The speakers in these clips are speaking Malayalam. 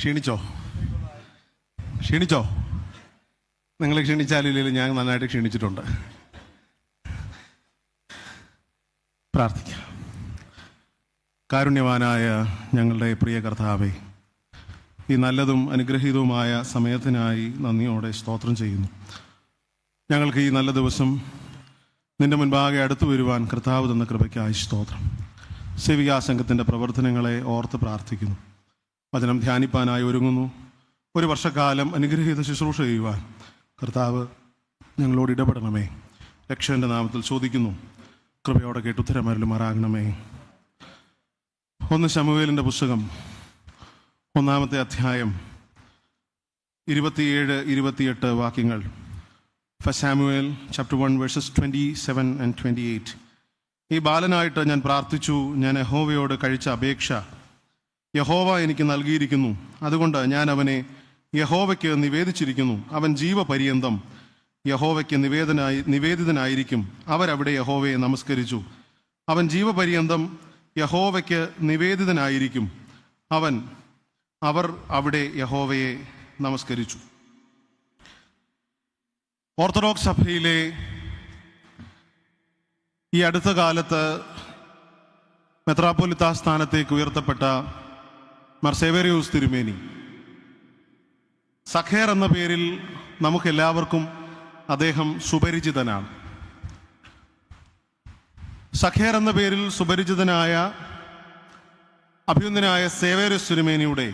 ക്ഷീണിച്ചോ? നിങ്ങൾ ക്ഷീണിച്ചാലില്ലെങ്കിലും ഞാൻ നന്നായിട്ട് ക്ഷീണിച്ചിട്ടുണ്ട്. പ്രാർത്ഥിക്കാം. കാരുണ്യവാനായ ഞങ്ങളുടെ പ്രിയ കർത്താവേ, ഈ നല്ലതും അനുഗ്രഹീതവുമായ സമയത്തിനായി നന്ദിയോടെ സ്തോത്രം ചെയ്യുന്നു. ഞങ്ങൾക്ക് ഈ നല്ല ദിവസം നിന്റെ മുൻപാകെ അടുത്തു വരുവാൻ കർത്താവ് തന്ന കൃപയ്ക്കായി സ്തോത്രം. സേവികാ സംഘത്തിൻ്റെ പ്രവർത്തനങ്ങളെ ഓർത്ത് പ്രാർത്ഥിക്കുന്നു. വചനം ധ്യാനിപ്പാനായി ഒരുങ്ങുന്നു. ഒരു വർഷക്കാലം അനുഗ്രഹീത ശുശ്രൂഷ ചെയ്യുവാൻ കർത്താവ് ഞങ്ങളോട് ഇടപെടണമേ. രക്ഷകന്റെ നാമത്തിൽ ചോദിക്കുന്നു. കൃപയോടെ കേട്ടുത്തരമരുളുമാറാകണമേ. 1 ശമൂവേലിൻ്റെ പുസ്തകം 1-ാമത്തെ അധ്യായം 27-28 വാക്യങ്ങൾ. 1 Samuel chapter 1 verses 27 and 28. ഈ ബാലനായിട്ട് ഞാൻ പ്രാർത്ഥിച്ചു. ഞാൻ യഹോവയോട് കഴിച്ച അപേക്ഷ യഹോവ എനിക്ക് നൽകിയിരിക്കുന്നു. അതുകൊണ്ട് ഞാൻ അവനെ യഹോവയ്ക്ക് നിവേദിച്ചിരിക്കുന്നു. അവൻ ജീവപര്യന്തം യഹോവയ്ക്ക് നിവേദിതനായിരിക്കും. അവരവിടെ യഹോവയെ നമസ്കരിച്ചു. അവൻ ജീവപര്യന്തം യഹോവയ്ക്ക് നിവേദിതനായിരിക്കും. അവർ അവിടെ യഹോവയെ നമസ്കരിച്ചു. ഓർത്തഡോക്സ് സഭയിലെ ഈ അടുത്ത കാലത്ത് മെത്രാപ്പോലിത്ത സ്ഥാനത്തേക്ക് ഉയർത്തപ്പെട്ട മാർ സേവേറിയോസ് തിരുമേനി, സഖേർ എന്ന പേരിൽ നമുക്കെല്ലാവർക്കും അദ്ദേഹം സുപരിചിതനാണ്. സഖേർ എന്ന പേരിൽ സുപരിചിതനായ അഭ്യുന്നനായ സേവേറിയോസ് തിരുമേനിയുടെ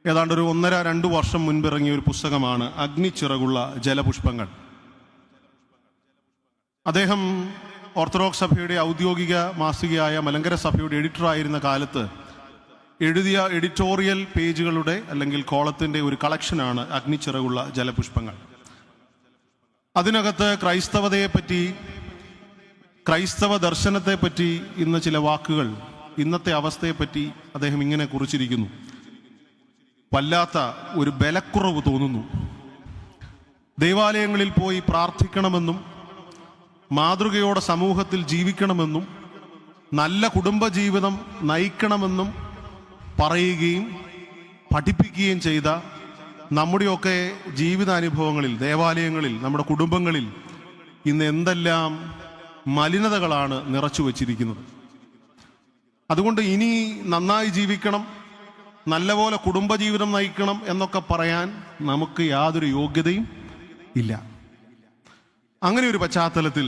ഏതാണ്ട് ഒരു 1.5-2 വർഷം മുൻപിറങ്ങിയ ഒരു പുസ്തകമാണ് അഗ്നിച്ചിറകുള്ള ജലപുഷ്പങ്ങൾ. അദ്ദേഹം ഓർത്തഡോക്സ് സഭയുടെ ഔദ്യോഗിക മാസികയായ മലങ്കര സഭയുടെ എഡിറ്ററായിരുന്ന കാലത്ത് എഴുതിയ എഡിറ്റോറിയൽ പേജുകളുടെ അല്ലെങ്കിൽ കോളത്തിൻ്റെ ഒരു കളക്ഷനാണ് അഗ്നിച്ചിറകുള്ള ജലപുഷ്പങ്ങൾ. അതിനകത്ത് ക്രൈസ്തവതയെപ്പറ്റി, ക്രൈസ്തവ ദർശനത്തെപ്പറ്റി ഇന്ന് ചില വാക്കുകൾ, ഇന്നത്തെ അവസ്ഥയെപ്പറ്റി അദ്ദേഹം ഇങ്ങനെ കുറിച്ചിരിക്കുന്നു. വല്ലാത്ത ഒരു ബലക്കുറവ് തോന്നുന്നു. ദേവാലയങ്ങളിൽ പോയി പ്രാർത്ഥിക്കണമെന്നും മാതൃകയോടെ സമൂഹത്തിൽ ജീവിക്കണമെന്നും നല്ല കുടുംബജീവിതം നയിക്കണമെന്നും പറയുകയും പഠിപ്പിക്കുകയും ചെയ്ത നമ്മുടെയൊക്കെ ജീവിതാനുഭവങ്ങളിൽ, ദേവാലയങ്ങളിൽ, നമ്മുടെ കുടുംബങ്ങളിൽ ഇന്ന് എന്തെല്ലാം മലിനതകളാണ് നിറച്ചു വച്ചിരിക്കുന്നത്. അതുകൊണ്ട് ഇനി നന്നായി ജീവിക്കണം, നല്ലപോലെ കുടുംബജീവിതം നയിക്കണം എന്നൊക്കെ പറയാൻ നമുക്ക് യാതൊരു യോഗ്യതയും ഇല്ല. അങ്ങനെ ഒരു പശ്ചാത്തലത്തിൽ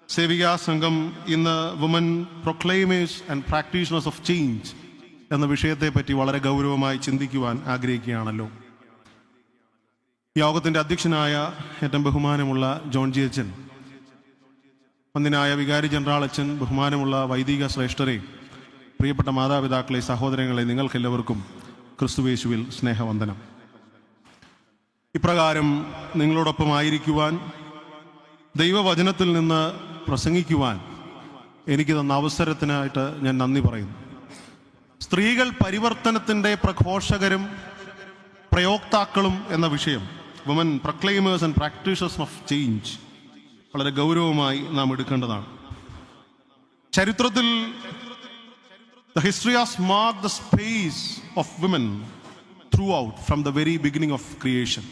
സേവികാ സംഘം ഇന്ന് woman proclaimers and practitioners of change എന്ന വിഷയത്തെപ്പറ്റി വളരെ ഗൗരവമായി ചിന്തിക്കുവാൻ ആഗ്രഹിക്കുകയാണല്ലോ. യോഗത്തിൻ്റെ അധ്യക്ഷനായ ഏറ്റവും ബഹുമാനമുള്ള ജോൺ ജി അച്ഛൻ, വന്ദനായ വികാരി ജനറൽ അച്ഛൻ, ബഹുമാനമുള്ള വൈദിക ശ്രേഷ്ഠരെ, പ്രിയപ്പെട്ട മാതാപിതാക്കളെ, സഹോദരങ്ങളെ, നിങ്ങൾക്കെല്ലാവർക്കും ക്രിസ്തുവേശുവിൽ സ്നേഹവന്ദനം. ഇപ്രകാരം നിങ്ങളോടൊപ്പം ആയിരിക്കുവാൻ, ദൈവവചനത്തിൽ നിന്ന് പ്രസംഗിക്കുവാൻ എനിക്ക് തന്ന അവസരത്തിനായിട്ട് ഞാൻ നന്ദി പറയുന്നു. സ്ത്രീകൾ പരിവർത്തനത്തിൻ്റെ പ്രഘോഷകരും പ്രയോക്താക്കളും എന്ന വിഷയം, woman proclaimers and പ്രാക്ടീഷേഴ്സ് of change, വളരെ ഗൗരവമായി നാം എടുക്കേണ്ടതാണ്. ചരിത്രത്തിൽ the history has marked the space of women throughout from the very beginning of creation.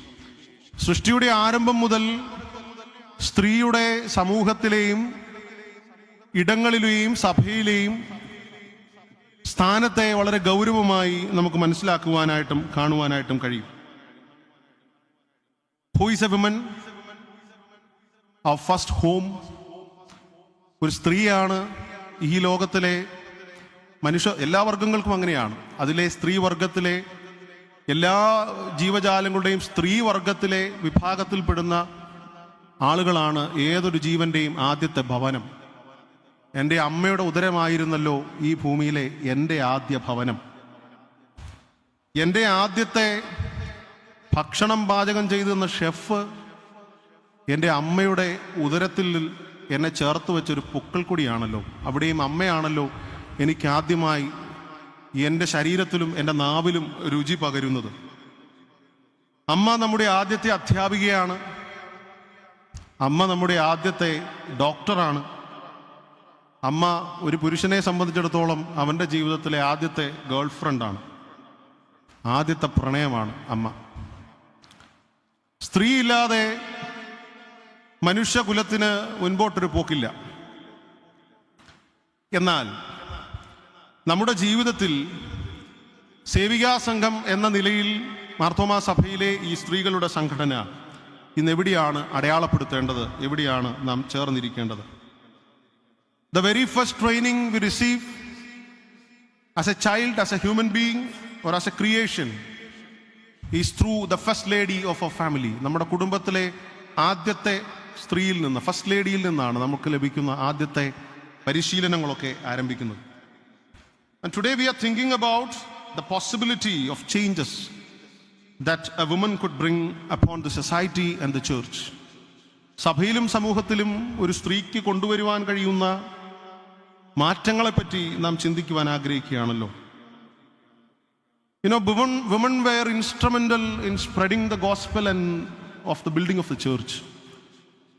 സൃഷ്ടിയുടെ ആരംഭം മുതൽ സ്ത്രീയുടെ സമൂഹത്തിലെയും ഇടങ്ങളിലെയും സഭയിലെയും സ്ഥാനത്തെ വളരെ ഗൗരവമായി നമുക്ക് മനസ്സിലാക്കുവാനായിട്ടും കാണുവാനായിട്ടും കഴിയും. Who is a woman? Our first home. ഒരു സ്ത്രീയാണ് ഈ ലോകത്തിലെ എല്ലാ വർഗങ്ങൾക്കും അങ്ങനെയാണ്. അതിലെ സ്ത്രീവർഗത്തിലെ എല്ലാ ജീവജാലങ്ങളുടെയും സ്ത്രീവർഗത്തിലെ വിഭാഗത്തിൽപ്പെടുന്ന ആളുകളാണ് ഏതൊരു ജീവന്റെയും ആദ്യത്തെ ഭവനം. എൻ്റെ അമ്മയുടെ ഉദരമായിരുന്നല്ലോ ഈ ഭൂമിയിലെ എൻ്റെ ആദ്യ ഭവനം. എൻ്റെ ആദ്യത്തെ ഭക്ഷണം പാചകം ചെയ്തു തന്ന ഷെഫ് എൻ്റെ അമ്മയുടെ ഉദരത്തിൽ എന്നെ ചേർത്ത് വെച്ചൊരു പൊക്കിൾ കൊടിയാണല്ലോ. അവിടെയും അമ്മയാണല്ലോ എനിക്ക് ആദ്യമായി എൻ്റെ ശരീരത്തിലും എൻ്റെ നാവിലും രുചി പകരുന്നത്. അമ്മ നമ്മുടെ ആദ്യത്തെ അധ്യാപികയാണ്. അമ്മ നമ്മുടെ ആദ്യത്തെ ഡോക്ടറാണ്. അമ്മ ഒരു പുരുഷനെ സംബന്ധിച്ചിടത്തോളം അവൻ്റെ ജീവിതത്തിലെ ആദ്യത്തെ ഗേൾ ഫ്രണ്ടാണ്. ആദ്യത്തെ പ്രണയമാണ് അമ്മ. സ്ത്രീ ഇല്ലാതെ മനുഷ്യകുലത്തിന് മുൻപോട്ടൊരു പോക്കില്ല. എന്നാൽ നമ്മുടെ ജീവിതത്തിൽ സേവികാ സംഘം എന്ന നിലയിൽ മാർത്തോമാ സഭയിലെ ഈ സ്ത്രീകളുടെ സംഘടന ഇന്ന് എവിടെയാണ് അടയാളപ്പെടുത്തേണ്ടത്, എവിടെയാണ് നാം ചേർന്നിരിക്കേണ്ടത്? The very first training we receive as a child, as a human being or as a creation is through the first lady of our family. നമ്മുടെ കുടുംബത്തിലെ ആദ്യത്തെ സ്ത്രീയിൽ നിന്ന്, ഫസ്റ്റ് ലേഡിയിൽ നിന്നാണ് നമുക്ക് ലഭിക്കുന്ന ആദ്യത്തെ പരിശീലനങ്ങളൊക്കെ ആരംഭിക്കുന്നത്. And today we are thinking about the possibility of changes that a woman could bring upon the society and the church. സഭയിലും സമൂഹത്തിലും ഒരു സ്ത്രീക്ക് കൊണ്ടുവരുവാൻ കഴിയുന്ന മാറ്റങ്ങളെപ്പറ്റി നാം ചിന്തിക്കുവാൻ ആഗ്രഹിക്കുകയാണല്ലോ. Women were instrumental in spreading the gospel and of the building of the church.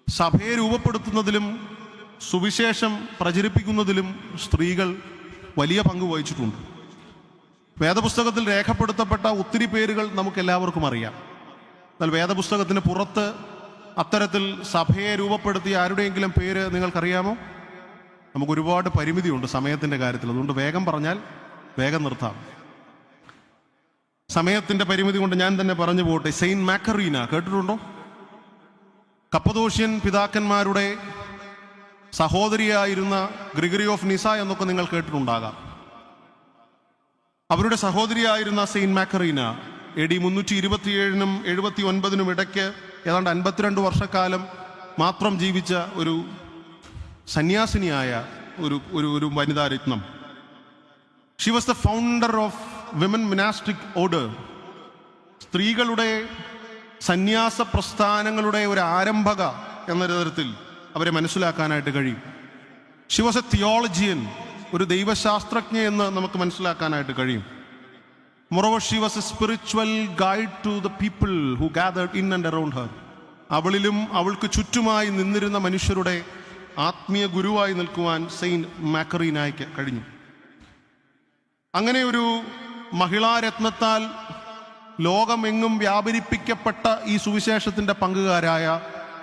സഭയെ രൂപപ്പെടുത്തുന്നതിലും സുവിശേഷം പ്രചരിപ്പിക്കുന്നതിലും സ്ത്രീകൾ വലിയ പങ്ക് വഹിച്ചിട്ടുണ്ട്. വേദപുസ്തകത്തിൽ രേഖപ്പെടുത്തപ്പെട്ട ഒത്തിരി പേരുകൾ നമുക്ക് എല്ലാവർക്കും അറിയാം. എന്നാൽ വേദപുസ്തകത്തിന് പുറത്ത് അത്തരത്തിൽ സഭയെ രൂപപ്പെടുത്തിയ ആരുടെയെങ്കിലും പേര് നിങ്ങൾക്കറിയാമോ? നമുക്ക് ഒരുപാട് പരിമിതിയുണ്ട് സമയത്തിൻ്റെ കാര്യത്തിൽ. അതുകൊണ്ട് വേഗം പറഞ്ഞാൽ വേഗം നിർത്താം. സമയത്തിൻ്റെ പരിമിതി കൊണ്ട് ഞാൻ തന്നെ പറഞ്ഞു പോട്ടെ. സെയിന്റ് മാക്കറീന കേട്ടിട്ടുണ്ടോ? കപ്പദോഷ്യൻ പിതാക്കന്മാരുടെ സഹോദരിയായിരുന്ന ഗ്രിഗറി ഓഫ് നിസ എന്നൊക്കെ നിങ്ങൾ കേട്ടിട്ടുണ്ടാകാം. അവരുടെ സഹോദരിയായിരുന്ന സെയിന്റ് മാക്കറീന AD 327 79 ഇടയ്ക്ക് ഏതാണ്ട് 52 വർഷക്കാലം മാത്രം ജീവിച്ച ഒരു സന്യാസിനിയായ ഒരു വനിതാരത്നം. She was the founder of women monastic order. സ്ത്രീകളുടെ സന്യാസ പ്രസ്ഥാനങ്ങളുടെ ഒരു ആരംഭക എന്ന തരത്തിൽ അവരെ മനസ്സിലാക്കാനായിട്ട് കഴിയും. ഷി വാസ് എ തിയോളജിയൻ, ഒരു ദൈവശാസ്ത്രജ്ഞ എന്ന് നമുക്ക് മനസ്സിലാക്കാനായിട്ട് കഴിയും. Moreover, she was a spiritual guide to the people who gathered in and around her. അവളിലും അവൾക്ക് ചുറ്റുമായി നിന്നിരുന്ന മനുഷ്യരുടെ ആത്മീയ ഗുരുവായി നിൽക്കുവാൻ സെയിന്റ് മാക്കറീനായ്ക്ക് കഴിഞ്ഞു. അങ്ങനെ ഒരു മഹിളാരത്നത്താൽ ലോകമെങ്ങും വ്യാപരിപ്പിക്കപ്പെട്ട ഈ സുവിശേഷത്തിൻ്റെ പങ്കുകാരായ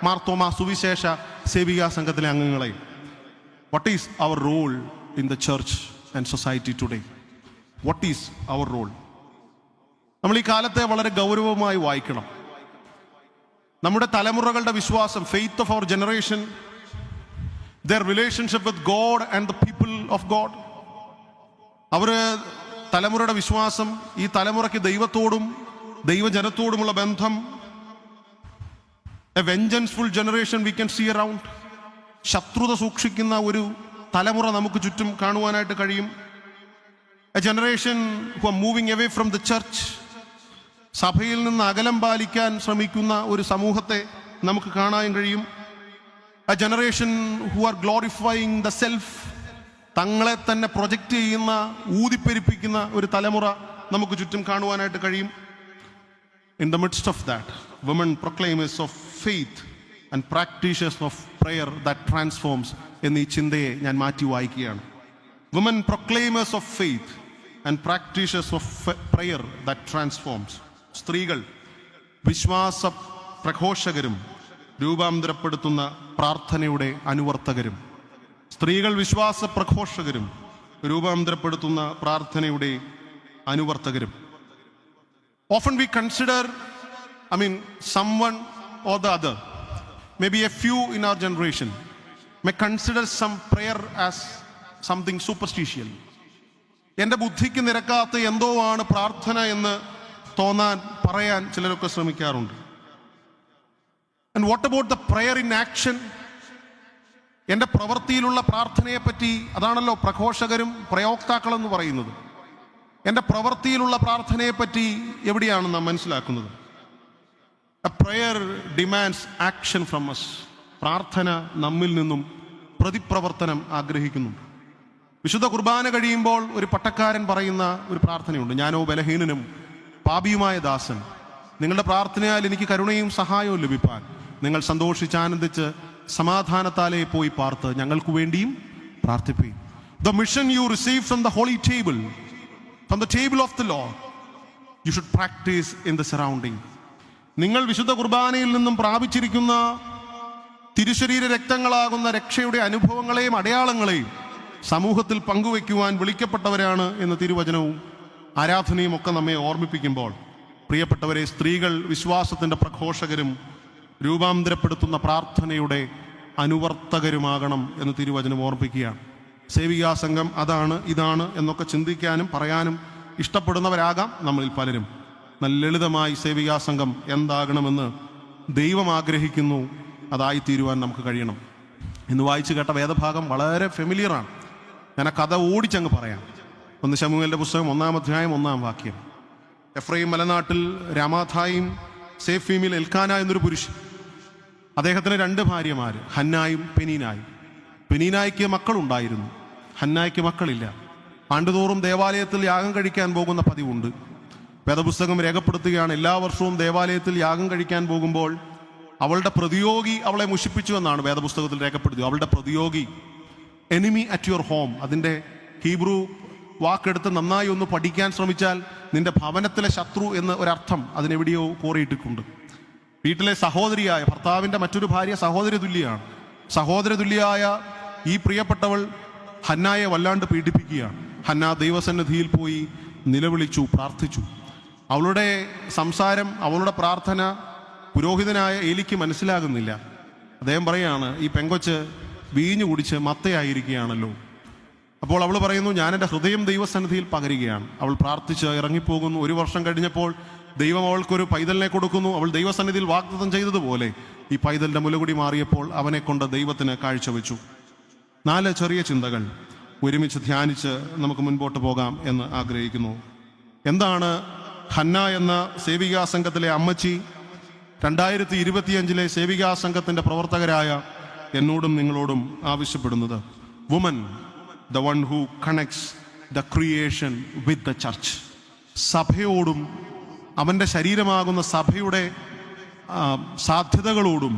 മാർത്തോമാ സുവിശേഷ സേവികാ സംഘത്തിലെ അംഗങ്ങളെ, what is our role in the church and society today? What is our role? നമ്മൾ ഈ കാലത്തെ വളരെ ഗൗരവമായി വായിക്കണം. നമ്മുടെ തലമുറകളുടെ വിശ്വാസം, faith of our generation, their relationship with God and the people of God. അവർ തലമുറയുടെ വിശ്വാസം, ഈ തലമുറയ്ക്ക് ദൈവത്തോടും ദൈവജനത്തോടുമുള്ള ബന്ധം. A vengeful generation we can see around. ശത്രുത സൂക്ഷിക്കുന്ന ഒരു തലമുറ നമുക്ക് ചുറ്റും കാണുവാനായിട്ട് കഴിയും. A generation who are moving away from the church. സഭയിൽ നിന്ന് അകലം പാലിക്കാൻ ശ്രമിക്കുന്ന ഒരു സമൂഹത്തെ നമുക്ക് കാണാൻ കഴിയും. A generation who are glorifying the self. തങ്ങളെ തന്നെ പ്രൊജക്റ്റ് ചെയ്യുന്ന, ഊതിപ്പെരിപ്പിക്കുന്ന ഒരു തലമുറ നമുക്ക് ചുറ്റും കാണുവാനായിട്ട് കഴിയും. In the midst of that, women proclaimers of faith and practitioners of prayer that transforms എന്നീ ചിന്തയെ ഞാൻ മാറ്റി വായിക്കുകയാണ്. Women proclaimers of faith and practitioners of prayer that transforms. സ്ത്രീകൾ വിശ്വാസ പ്രഘോഷകരും രൂപാന്തരപ്പെടുത്തുന്ന പ്രാർത്ഥനയുടെ അനുവർത്തകരും. സ്ത്രീകൾ വിശ്വാസ പ്രഘോഷകരും രൂപാന്തരപ്പെടുത്തുന്ന പ്രാർത്ഥനയുടെ അനുവർത്തകരും. Often we consider, someone or the other, maybe a few in our generation may consider some prayer as something superstitious. എൻ്റെ ബുദ്ധിക്ക് നിരക്കാത്ത എന്തോ ആണ് പ്രാർത്ഥന എന്ന് തോന്നാൻ, പറയാൻ ചിലരൊക്കെ ശ്രമിക്കാറുണ്ട്. And what about the prayer in action? എൻ്റെ പ്രവൃത്തിയിലുള്ള പ്രാർത്ഥനയെ പറ്റി, അതാണല്ലോ പ്രഘോഷകരും പ്രയോക്താക്കളെന്ന് പറയുന്നത്. എൻ്റെ പ്രവൃത്തിയിലുള്ള പ്രാർത്ഥനയെ പറ്റി എവിടെയാണ് നാം മനസ്സിലാക്കുന്നത്? A prayer demands action from us. പ്രാർത്ഥന നമ്മിൽ നിന്നും പ്രതിപ്രവർത്തനം ആഗ്രഹിക്കുന്നു. വിശുദ്ധ കുർബാന കഴിയുമ്പോൾ ഒരു പട്ടക്കാരൻ പറയുന്ന ഒരു പ്രാർത്ഥനയുണ്ട്. ഞാനോ ബലഹീനനും പാപിയുമായ ദാസൻ, നിങ്ങളുടെ പ്രാർത്ഥനയാൽ എനിക്ക് കരുണയും സഹായവും ലഭിപ്പാൻ നിങ്ങൾ സന്തോഷിച്ചാനന്ദിച്ച് സമാധാനത്താലേ പോയി പാർത്ത് ഞങ്ങൾക്ക് വേണ്ടിയും പ്രാർത്ഥിപ്പീൻ. The mission you receive from the holy table, from the table of the Lord, you should practice in the surrounding. നിങ്ങൾ വിശുദ്ധ കുർബാനയിൽ നിന്നും പ്രാപിച്ചിരിക്കുന്ന തിരുശരീര രക്തങ്ങളാകുന്ന രക്ഷയുടെ അനുഭവങ്ങളെയും അടയാളങ്ങളെയും സമൂഹത്തിൽ പങ്കുവയ്ക്കുവാൻ വിളിക്കപ്പെട്ടവരാണ് എന്ന തിരുവചനവും ആരാധനയും ഒക്കെ നമ്മെ ഓർമ്മിപ്പിക്കുമ്പോൾ, പ്രിയപ്പെട്ടവരെ, സ്ത്രീകൾ വിശ്വാസത്തിൻ്റെ പ്രഘോഷകരും രൂപാന്തരപ്പെടുത്തുന്ന പ്രാർത്ഥനയുടെ അനുവർത്തകരുമാകണം എന്ന് തിരുവചനം ഓർമ്മിപ്പിക്കുകയാണ്. സേവികാ സംഘം അതാണ് ഇതാണ് എന്നൊക്കെ ചിന്തിക്കാനും പറയാനും ഇഷ്ടപ്പെടുന്നവരാകാം നമ്മളിൽ പലരും. നല്ല ലളിതമായി സേവികാ സംഘം എന്താകണമെന്ന് ദൈവം ആഗ്രഹിക്കുന്നു, അതായിത്തീരുവാൻ നമുക്ക് കഴിയണം. ഇന്ന് വായിച്ചു കേട്ട വേദഭാഗം വളരെ ഫെമിലിയറാണ്. ഞാൻ ആ കഥ ഓടിച്ചങ്ങ് പറയാം. 1 ശമൂവേലിന്റെ പുസ്തകം 1-ാം അധ്യായം 1-ാം വാക്യം. എഫ്രൈം മലനാട്ടിൽ രാമാഥായും സേഫീമിൽ എൽക്കാന എന്നൊരു പുരുഷൻ. അദ്ദേഹത്തിന് 2 ഭാര്യമാര്, ഹന്നായും പെനീനായും. പെനീനായ്ക്ക് മക്കളുണ്ടായിരുന്നു, ഹന്നായ്ക്ക് മക്കളില്ല. ആണ്ടുതോറും ദേവാലയത്തിൽ യാഗം കഴിക്കാൻ പോകുന്ന പതിവുണ്ട്. വേദപുസ്തകം രേഖപ്പെടുത്തുകയാണ്, എല്ലാ വർഷവും ദേവാലയത്തിൽ യാഗം കഴിക്കാൻ പോകുമ്പോൾ അവളുടെ പ്രതിയോഗി അവളെ മുഷിപ്പിച്ചു എന്നാണ് വേദപുസ്തകത്തിൽ രേഖപ്പെടുത്തുക. അവളുടെ പ്രതിയോഗി, എനിമി അറ്റ് യുവർ ഹോം. അതിൻ്റെ ഹീബ്രു വാക്കെടുത്ത് നന്നായി ഒന്ന് പഠിക്കാൻ ശ്രമിച്ചാൽ നിന്റെ ഭവനത്തിലെ ശത്രു എന്ന് ഒരർത്ഥം അതിനെവിടെയോ കോറിയിട്ടിട്ടുണ്ട്. വീട്ടിലെ സഹോദരിയായ, ഭർത്താവിൻ്റെ മറ്റൊരു ഭാര്യ സഹോദരി തുല്യയാണ്. സഹോദര തുല്യായ ഈ പ്രിയപ്പെട്ടവൾ ഹന്നായെ വല്ലാണ്ട് പീഡിപ്പിക്കുകയാണ്. ഹന്ന ദൈവസന്നിധിയിൽ പോയി നിലവിളിച്ചു, പ്രാർത്ഥിച്ചു. അവളുടെ സംസാരം, അവളുടെ പ്രാർത്ഥന പുരോഹിതനായ ഏലിക്ക് മനസ്സിലാകുന്നില്ല. അദ്ദേഹം പറയുകയാണ്, ഈ പെങ്കൊച്ച് വീഞ്ഞു കുടിച്ച് മത്തയായിരിക്കുകയാണല്ലോ. അപ്പോൾ അവൾ പറയുന്നു, ഞാൻ എൻ്റെ ഹൃദയം ദൈവസന്നിധിയിൽ പകരുകയാണ്. അവൾ പ്രാർത്ഥിച്ച് ഇറങ്ങിപ്പോകുന്നു. 1 വർഷം കഴിഞ്ഞപ്പോൾ ദൈവം അവൾക്കൊരു പൈതലിനെ കൊടുക്കുന്നു. അവൾ ദൈവസന്നിധിയിൽ വാഗ്ദത്തം ചെയ്തതുപോലെ ഈ പൈതലിൻ്റെ മുലകുടി മാറിയപ്പോൾ അവനെ കൊണ്ട് ദൈവത്തിന് കാഴ്ചവെച്ചു. 4 ചെറിയ ചിന്തകൾ ഒരുമിച്ച് ധ്യാനിച്ച് നമുക്ക് മുൻപോട്ട് പോകാം എന്ന് ആഗ്രഹിക്കുന്നു. എന്താണ് ഹന്ന എന്ന സേവികാ സംഘത്തിലെ അമ്മച്ചി 2025 സേവികാ സംഘത്തിൻ്റെ പ്രവർത്തകരായ എന്നോടും നിങ്ങളോടും ആവശ്യപ്പെടുന്നത്? Woman, the one who connects the creation with the church. സഭയോടും അവൻ്റെ ശരീരമാകുന്ന സഭയുടെ സാധ്യതകളോടും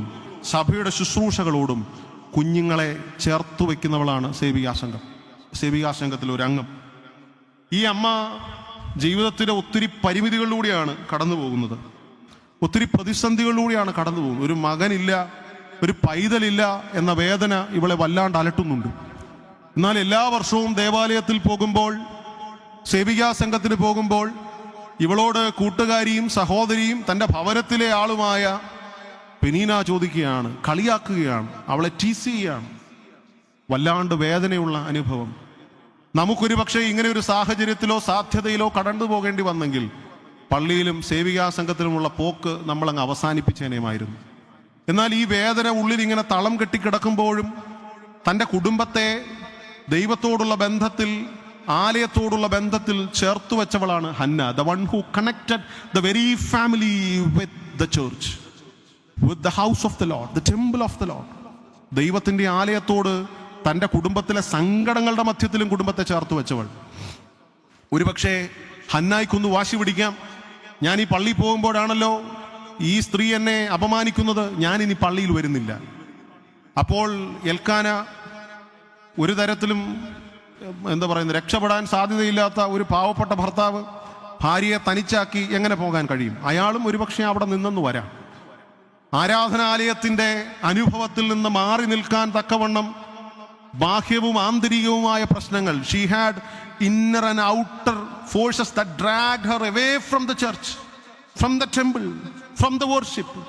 സഭയുടെ ശുശ്രൂഷകളോടും കുഞ്ഞുങ്ങളെ ചേർത്തു വയ്ക്കുന്നവളാണ് സേവികാ സംഘം. സേവികാ സംഘത്തിലെ ഒരു അംഗം. ഈ അമ്മ ജീവിതത്തിലെ ഒത്തിരി പരിമിതികളിലൂടെയാണ് കടന്നു പോകുന്നത്, ഒത്തിരി പ്രതിസന്ധികളിലൂടെയാണ് കടന്നു പോകുന്നത്. ഒരു മകനില്ല, ഒരു പൈതലില്ല എന്ന വേദന ഇവളെ വല്ലാണ്ട് അലട്ടുന്നുണ്ട്. എന്നാൽ എല്ലാ വർഷവും ദേവാലയത്തിൽ പോകുമ്പോൾ, സേവികാ സംഘത്തിന് പോകുമ്പോൾ, ഇവളോട് കൂട്ടുകാരിയും സഹോദരിയും തൻ്റെ ഭവനത്തിലെ ആളുമായ പെനീന ചോദിക്കുകയാണ്, കളിയാക്കുകയാണ്, അവളെ ടീസ് ചെയ്യുകയാണ്. വല്ലാണ്ട് വേദനയുള്ള അനുഭവം. നമുക്കൊരു പക്ഷേ ഇങ്ങനെ ഒരു സാഹചര്യത്തിലോ സാധ്യതയിലോ കടന്നു പോകേണ്ടി വന്നെങ്കിൽ പള്ളിയിലും സേവികാ സംഘത്തിലുമുള്ള പോക്ക് നമ്മളങ്ങ് അവസാനിപ്പിച്ചേനേമായിരുന്നു. എന്നാൽ ഈ വേദന ഉള്ളിൽ ഇങ്ങനെ തളം കെട്ടിക്കിടക്കുമ്പോഴും തൻ്റെ കുടുംബത്തെ ദൈവത്തോടുള്ള ബന്ധത്തിൽ, ആലയത്തോടുള്ള ബന്ധത്തിൽ ചേർത്തു വെച്ചവളാണ് Hannah. The one who connected the very family with the church, with the house of the Lord, the temple of the Lord. ദൈവത്തിൻ്റെ ആലയത്തോട് തൻ്റെ കുടുംബത്തിലെ സങ്കടങ്ങളുടെ മധ്യത്തിലും കുടുംബത്തെ ചേർത്ത് വെച്ചവൾ. ഒരുപക്ഷെ ഹന്നായിക്കൊന്ന് വാശി പിടിക്കാം, ഞാൻ ഈ പള്ളിയിൽ പോകുമ്പോഴാണല്ലോ ഈ സ്ത്രീ എന്നെ അപമാനിക്കുന്നത്, ഞാനിനി പള്ളിയിൽ വരുന്നില്ല. അപ്പോൾ എൽക്കാന ഒരു തരത്തിലും രക്ഷപ്പെടാൻ സാധ്യതയില്ലാത്ത ഒരു പാവപ്പെട്ട ഭർത്താവ് ഭാര്യയെ തനിച്ചാക്കി എങ്ങനെ പോകാൻ കഴിയും? അയാളും ഒരുപക്ഷെ അവിടെ നിന്നെന്ന് വരാം. ആരാധനാലയത്തിൻ്റെ അനുഭവത്തിൽ നിന്ന് മാറി നിൽക്കാൻ തക്കവണ്ണം ബാഹ്യവും ആന്തരികവുമായ പ്രശ്നങ്ങൾ, she had inner and outer forces that drag Har away from the church, from the temple, from the worship.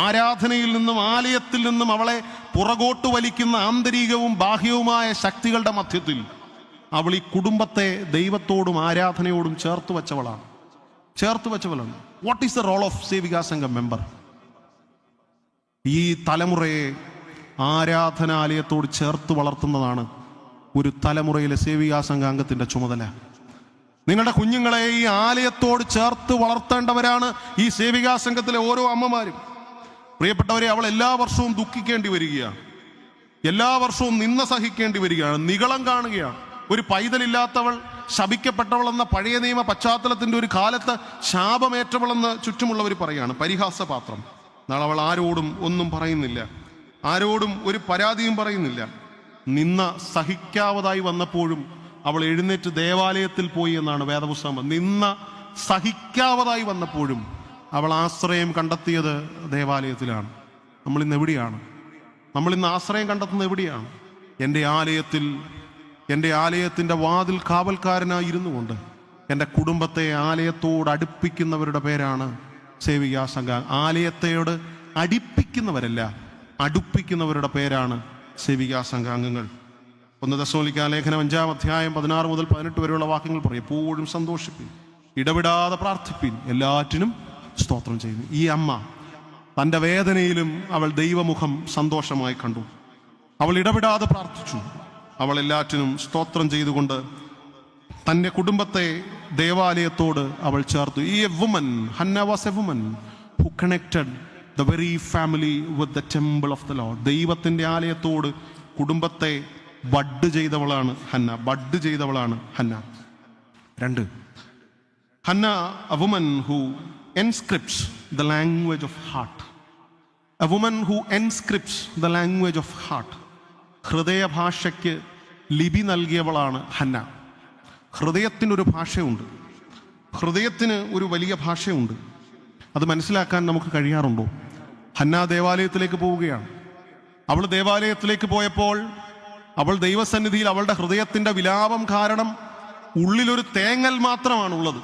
ആരാധനയിൽ നിന്നും ആലയത്തിൽ നിന്നും അവളെ പുറകോട്ട് വലിക്കുന്ന ആന്തരികവും ബാഹ്യവുമായ ശക്തികളുടെ മധ്യത്തിൽ അവൾ ഈ കുടുംബത്തെ ദൈവത്തോടും ആരാധനയോടും ചേർത്ത് വെച്ചവളാണ്. What is the role of Sevika Sangham member? ഈ തലമുറയെ ആരാധനാലയത്തോട് ചേർത്ത് വളർത്തുന്നതാണ് ഒരു തലമുറയിലെ സേവികാ സംഘാംഗത്തിൻ്റെ ചുമതല. നിങ്ങളുടെ കുഞ്ഞുങ്ങളെ ഈ ആലയത്തോട് ചേർത്ത് വളർത്തേണ്ടവരാണ് ഈ സേവികാ സംഘത്തിലെ ഓരോ അമ്മമാരും. പ്രിയപ്പെട്ടവരെ, അവൾ എല്ലാ വർഷവും ദുഃഖിക്കേണ്ടി വരികയാണ്, എല്ലാ വർഷവും നിന്ന സഹിക്കേണ്ടി വരികയാണ്, നിഗളം കാണുകയാണ്. ഒരു പൈതലില്ലാത്തവൾ, ശപിക്കപ്പെട്ടവളെന്ന പഴയ നിയമ പശ്ചാത്തലത്തിൻ്റെ ഒരു കാലത്ത് ശാപമേറ്റവളെന്ന് ചുറ്റുമുള്ളവർ പറയുകയാണ്. പരിഹാസപാത്രം. നാളെ അവൾ ആരോടും ഒന്നും പറയുന്നില്ല, ആരോടും ഒരു പരാതിയും പറയുന്നില്ല. നിന്ന സഹിക്കാവതായി വന്നപ്പോഴും അവൾ എഴുന്നേറ്റ് ദേവാലയത്തിൽ പോയി എന്നാണ് വേദപുസ്തകം. നിന്ന സഹിക്കാവതായി വന്നപ്പോഴും അവൾ ആശ്രയം കണ്ടെത്തിയത് ദേവാലയത്തിലാണ്. നമ്മളിന്ന് എവിടെയാണ്? നമ്മളിന്ന് ആശ്രയം കണ്ടെത്തുന്നത് എവിടെയാണ്? എൻ്റെ ആലയത്തിൻ്റെ വാതിൽ കാവൽക്കാരനായി ഇരുന്നു കൊണ്ട് എൻ്റെ കുടുംബത്തെ ആലയത്തോട് അടുപ്പിക്കുന്നവരുടെ പേരാണ് സേവികാ സംഘം. ആലയത്തോട് അടിപ്പിക്കുന്നവരല്ല, അടുപ്പിക്കുന്നവരുടെ പേരാണ് സേവികാ സംഘാംഗങ്ങൾ. 1 തെസ്സലോനിക്ക ലേഖനം 5-ാം അധ്യായം 16 മുതൽ 18 വരെയുള്ള വാക്യങ്ങൾ പറയും, എപ്പോഴും സന്തോഷിപ്പിൻ, ഇടവിടാതെ പ്രാർത്ഥിപ്പിൻ, എല്ലാറ്റിനും സ്തോത്രം ചെയ്യുന്നു. ഈ അമ്മ തൻ്റെ വേദനയിലും അവൾ ദൈവമുഖം സന്തോഷമായി കണ്ടു. അവൾ ഇടവിടാതെ പ്രാർത്ഥിച്ചു. അവൾ എല്ലാറ്റിനും സ്തോത്രം ചെയ്തുകൊണ്ട് തൻ്റെ കുടുംബത്തെ ദേവാലയത്തോട് അവൾ ചേർത്തു. ഈ Hannah was a woman who connected the very family with the temple of the Lord. ദൈവത്തിൻ്റെ ആലയത്തോട് കുടുംബത്തെ bud ചെയ്തവളാണ് Hannah. 2, Hannah, a woman who enscripts the language of heart. A woman who enscripts the language of heart. ഹൃദയഭാഷയ്ക്ക് ലിപി നൽകിയവളാണ് ഹന്ന. ഹൃദയത്തിനൊരു ഭാഷയുണ്ട്, ഹൃദയത്തിന് ഒരു വലിയ ഭാഷയുണ്ട്. അത് മനസ്സിലാക്കാൻ നമുക്ക് കഴിയാറുണ്ടോ? ഹന്ന ദേവാലയത്തിലേക്ക് പോവുകയാണ്. അവൾ ദേവാലയത്തിലേക്ക് പോയപ്പോൾ അവൾ ദൈവസന്നിധിയിൽ അവളുടെ ഹൃദയത്തിൻ്റെ വിലാപം കാരണം ഉള്ളിലൊരു തേങ്ങൽ മാത്രമാണുള്ളത്.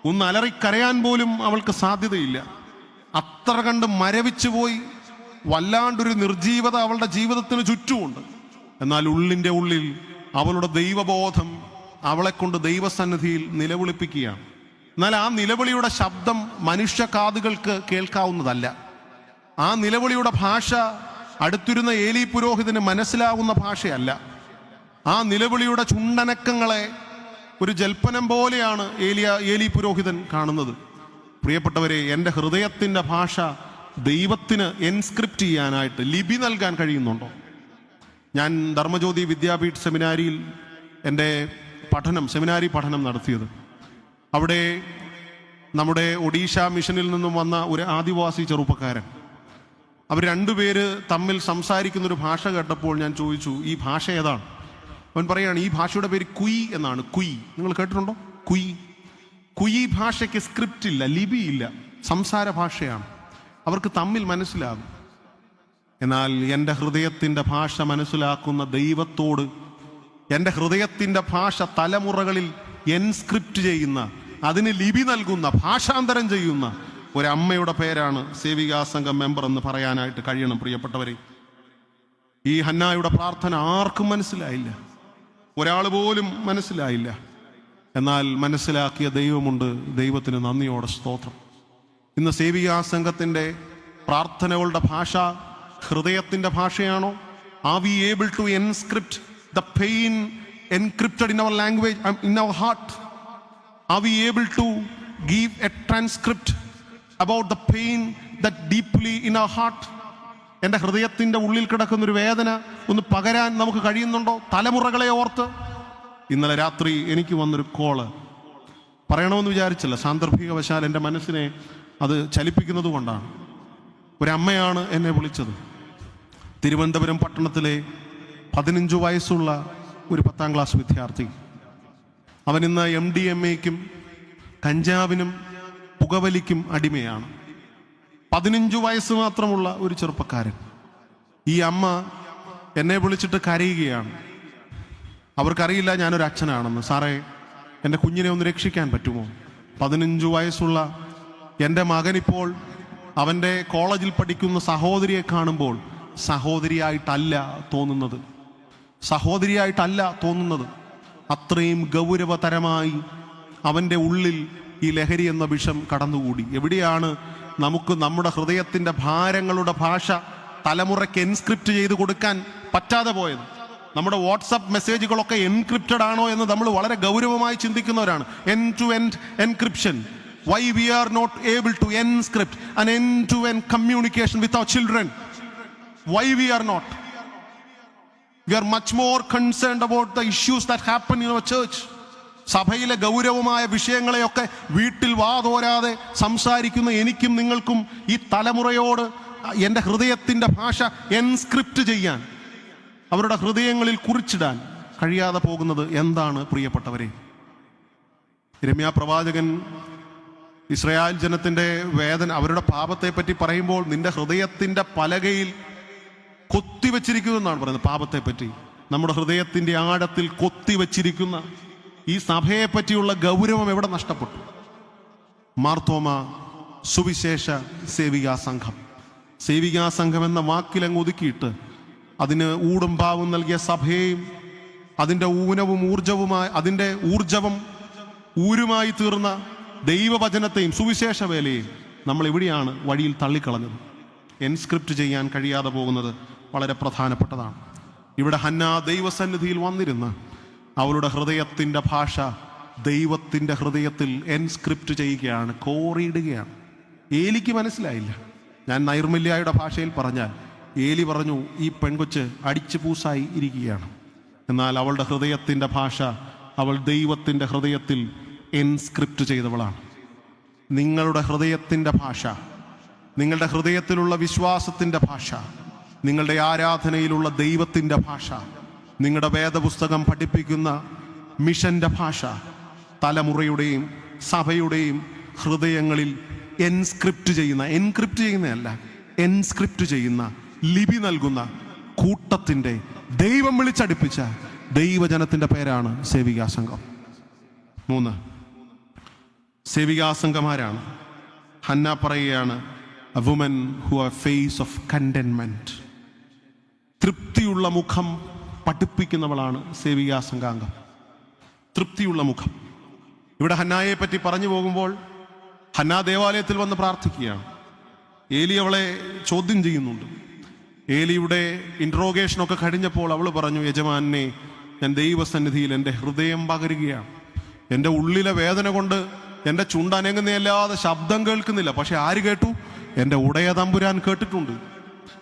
ഒന്ന് അലറിക്കരയാൻ പോലും അവൾക്ക് സാധ്യതയില്ല. അത്ര കണ്ട് മരവിച്ചു പോയി. വല്ലാണ്ടൊരു നിർജീവത അവളുടെ ജീവിതത്തിന് ചുറ്റുമുണ്ട്. എന്നാൽ ഉള്ളിൻ്റെ ഉള്ളിൽ അവളുടെ ദൈവബോധം അവളെ കൊണ്ട് ദൈവസന്നിധിയിൽ നിലവിളിപ്പിക്കുകയാണ്. എന്നാൽ ആ നിലവിളിയുടെ ശബ്ദം മനുഷ്യ കാതുകൾക്ക് കേൾക്കാവുന്നതല്ല. ആ നിലവിളിയുടെ ഭാഷ അടുത്തിരുന്ന ഏലി പുരോഹിതന് മനസ്സിലാവുന്ന ഭാഷയല്ല. ആ നിലവിളിയുടെ ചുണ്ടനക്കങ്ങളെ ഒരു ജൽപ്പനം പോലെയാണ് ഏലി പുരോഹിതൻ കാണുന്നത്. പ്രിയപ്പെട്ടവരെ, എൻ്റെ ഹൃദയത്തിൻ്റെ ഭാഷ ദൈവത്തിന് എൻസ്ക്രിപ്റ്റ് ചെയ്യാനായിട്ട് ലിപി നൽകാൻ കഴിയുന്നുണ്ടോ? ഞാൻ ധർമ്മജ്യോതി വിദ്യാപീഠ് സെമിനാരിയിൽ എൻ്റെ സെമിനാരി പഠനം നടത്തിയത്. അവിടെ നമ്മുടെ ഒഡീഷ മിഷനിൽ നിന്നും വന്ന ഒരു ആദിവാസി ചെറുപ്പക്കാരൻ, അവർ രണ്ടുപേര് തമ്മിൽ സംസാരിക്കുന്നൊരു ഭാഷ കേട്ടപ്പോൾ ഞാൻ ചോദിച്ചു, ഈ ഭാഷ ഏതാണ്? അവൻ പറയുകയാണ്, ഈ ഭാഷയുടെ പേര് കുയി എന്നാണ്. കുയി, നിങ്ങൾ കേട്ടിട്ടുണ്ടോ? കുയി ഭാഷയ്ക്ക് സ്ക്രിപ്റ്റ് ഇല്ല, ലിപി ഇല്ല, സംസാര ഭാഷയാണ്. അവർക്ക് തമ്മിൽ മനസ്സിലാകും. എന്നാൽ എൻ്റെ ഹൃദയത്തിൻ്റെ ഭാഷ മനസ്സിലാക്കുന്ന ദൈവത്തോട് എൻ്റെ ഹൃദയത്തിൻ്റെ ഭാഷ തലമുറകളിൽ എൻസ്ക്രിപ്റ്റ് ചെയ്യുന്ന, അതിന് ലിപി നൽകുന്ന, ഭാഷാന്തരം ചെയ്യുന്ന ഒരമ്മയുടെ പേരാണ് സേവികാ സംഘം മെമ്പർ എന്ന് പറയാനായിട്ട് കഴിയണം. പ്രിയപ്പെട്ടവരെ, ഈ ഹന്നായുടെ പ്രാർത്ഥന ആർക്കും മനസ്സിലായില്ല, ഒരാൾ പോലും മനസ്സിലായില്ല. എന്നാൽ മനസ്സിലാക്കിയ ദൈവമുണ്ട്. ദൈവത്തിന് നന്ദിയോടെ സ്തോത്രം. ഇന്ന് സേവികാ സംഘത്തിൻ്റെ പ്രാർത്ഥനകളുടെ ഭാഷ ഹൃദയത്തിൻ്റെ ഭാഷയാണോ? Are we able to encrypt the pain encrypted in our language, in our heart? Are we able to give a transcript about the pain that deeply in our heart? എൻ്റെ ഹൃദയത്തിൻ്റെ ഉള്ളിൽ കിടക്കുന്നൊരു വേദന ഒന്ന് പകരാൻ നമുക്ക് കഴിയുന്നുണ്ടോ? തലമുറകളെ ഓർത്ത്. ഇന്നലെ രാത്രി എനിക്ക് വന്നൊരു കോള്, പറയണമെന്ന് വിചാരിച്ചില്ല, സാന്ദർഭികവശാൽ എൻ്റെ മനസ്സിനെ അത് ചലിപ്പിക്കുന്നത് കൊണ്ടാണ്. ഒരമ്മയാണ് എന്നെ വിളിച്ചത്. തിരുവനന്തപുരം പട്ടണത്തിലെ 15 വയസ്സുള്ള ഒരു 10ാം ക്ലാസ് വിദ്യാർത്ഥി. അവൻ ഇന്ന് MDMAയ്ക്കും കഞ്ചാവിനും പുകവലിക്കും അടിമയാണ്. 15 വയസ്സ് മാത്രമുള്ള ഒരു ചെറുപ്പക്കാരൻ. ഈ അമ്മ എന്നെ വിളിച്ചിട്ട് കരയുകയാണ്. അവർക്കറിയില്ല ഞാനൊരു അച്ഛനാണെന്ന്. സാറേ, എൻ്റെ കുഞ്ഞിനെ ഒന്ന് രക്ഷിക്കാൻ പറ്റുമോ? 15 വയസ്സുള്ള എൻ്റെ മകനിപ്പോൾ അവൻ്റെ കോളേജിൽ പഠിക്കുന്ന സഹോദരിയെ കാണുമ്പോൾ സഹോദരിയായിട്ടല്ല തോന്നുന്നത്. അത്രയും ഗൗരവതരമായി അവൻ്റെ ഉള്ളിൽ ഈ ലഹരി എന്ന വിഷം കടന്നുകൂടി. എവിടെയാണ് നമുക്ക് നമ്മുടെ ഹൃദയത്തിൻ്റെ ഭാരങ്ങളുടെ ഭാഷ തലമുറയ്ക്ക് എൻസ്ക്രിപ്റ്റ് ചെയ്ത് കൊടുക്കാൻ പറ്റാതെ പോയത്? നമ്മുടെ വാട്സപ്പ് മെസ്സേജുകളൊക്കെ എൻക്രിപ്റ്റഡ് ആണോ എന്ന് നമ്മൾ വളരെ ഗൗരവമായി ചിന്തിക്കുന്നവരാണ്. End to end encryption. Why we are not able to encrypt an end-to-end communication with our children? Why we are not? We are much more concerned about the issues that happen in our church. സഭയിലെ ഗൗരവമായ വിഷയങ്ങളെയൊക്കെ വീട്ടിൽ വാതോരാതെ സംസാരിക്കുന്ന എനിക്കും നിങ്ങൾക്കും ഈ തലമുറയോട് എൻ്റെ ഹൃദയത്തിൻ്റെ ഭാഷ എൻസ്ക്രിപ്റ്റ് ചെയ്യാൻ, അവരുടെ ഹൃദയങ്ങളിൽ കുറിച്ചിടാൻ കഴിയാതെ പോകുന്നത് എന്താണ് പ്രിയപ്പെട്ടവരെ? യിരെമ്യാ പ്രവാചകൻ ഇസ്രായേൽ ജനത്തിൻ്റെ വേദന, അവരുടെ പാപത്തെ പറ്റി പറയുമ്പോൾ നിന്റെ ഹൃദയത്തിൻ്റെ പലകയിൽ കൊത്തിവെച്ചിരിക്കുന്നു എന്നാണ് പറയുന്നത്. പാപത്തെ പറ്റി നമ്മുടെ ഹൃദയത്തിൻ്റെ ആഴത്തിൽ കൊത്തിവെച്ചിരിക്കുന്ന ഈ സഭയെ പറ്റിയുള്ള ഗൗരവം എവിടെ നഷ്ടപ്പെട്ടു? മാർത്തോമ സുവിശേഷ സേവികാ സംഘം, സേവികാ സംഘം എന്ന വാക്കിലങ്ങ് ഒതുക്കിയിട്ട് അതിന് ഊടും പാവും നൽകിയ സഭയെയും അതിൻ്റെ ഊനവും ഊർജവും ഊരുമായി തീർന്ന ദൈവവചനത്തെയും സുവിശേഷ വേലയെയും നമ്മൾ എവിടെയാണ് വഴിയിൽ തള്ളിക്കളഞ്ഞത്? എൻസ്ക്രിപ്റ്റ് ചെയ്യാൻ കഴിയാതെ പോകുന്നത് വളരെ പ്രധാനപ്പെട്ടതാണ്. ഇവിടെ ഹന്ന ദൈവസന്നിധിയിൽ വന്നിരുന്ന് അവളുടെ ഹൃദയത്തിൻ്റെ ഭാഷ ദൈവത്തിൻ്റെ ഹൃദയത്തിൽ എൻസ്ക്രിപ്റ്റ് ചെയ്യുകയാണ്, കോറിയിടുകയാണ്. ഏലിക്ക് മനസ്സിലായില്ല. ഞാൻ നൈർമല്യായുടെ ഭാഷയിൽ പറഞ്ഞാൽ ഏലി പറഞ്ഞു, ഈ പെൺകൊച്ച് അടിച്ചു പൂസായി ഇരിക്കുകയാണ്. എന്നാൽ അവളുടെ ഹൃദയത്തിൻ്റെ ഭാഷ അവൾ ദൈവത്തിൻ്റെ ഹൃദയത്തിൽ എൻസ്ക്രിപ്റ്റ് ചെയ്തവളാണ്. നിങ്ങളുടെ ഹൃദയത്തിൻ്റെ ഭാഷ, നിങ്ങളുടെ ഹൃദയത്തിലുള്ള വിശ്വാസത്തിൻ്റെ ഭാഷ, നിങ്ങളുടെ ആരാധനയിലുള്ള ദൈവത്തിൻ്റെ ഭാഷ, നിങ്ങളുടെ വേദപുസ്തകം പഠിപ്പിക്കുന്ന മിഷൻ്റെ ഭാഷ തലമുറയുടെയും സഭയുടെയും ഹൃദയങ്ങളിൽ എൻസ്ക്രിപ്റ്റ് ചെയ്യുന്ന ലിപി നൽകുന്ന കൂട്ടത്തിൻ്റെ ദൈവം വിളിച്ചടുപ്പിച്ച ദൈവജനത്തിൻ്റെ പേരാണ് സേവികാ സംഘം. 3, സേവികാ സംഘമാരാണ്. ഹന്ന പറയുകയാണ്, a woman who have face of contentment. തൃപ്തിയുള്ള മുഖം പഠിപ്പിക്കുന്നവളാണ് സേവികാ സംഘാംഗം. തൃപ്തിയുള്ള മുഖം. ഇവിടെ ഹന്നായെ പറ്റി പറഞ്ഞു പോകുമ്പോൾ ഹന്ന ദേവാലയത്തിൽ വന്ന് പ്രാർത്ഥിക്കുകയാണ്. ഏലി അവളെ ചോദ്യം ചെയ്യുന്നുണ്ട്. ഏലിയുടെ ഇൻട്രോഗേഷനൊക്കെ കഴിഞ്ഞപ്പോൾ അവൾ പറഞ്ഞു, യജമാനെ, ഞാൻ ദൈവസന്നിധിയിൽ എൻ്റെ ഹൃദയം പകരുകയാണ്. എൻ്റെ ഉള്ളിലെ വേദന കൊണ്ട് എൻ്റെ ചുണ്ടനങ്ങുന്നല്ലാതെ ശബ്ദം കേൾക്കുന്നില്ല. പക്ഷെ ആര് കേട്ടു? എൻ്റെ ഉടയ തമ്പുരാൻ കേട്ടിട്ടുണ്ട്.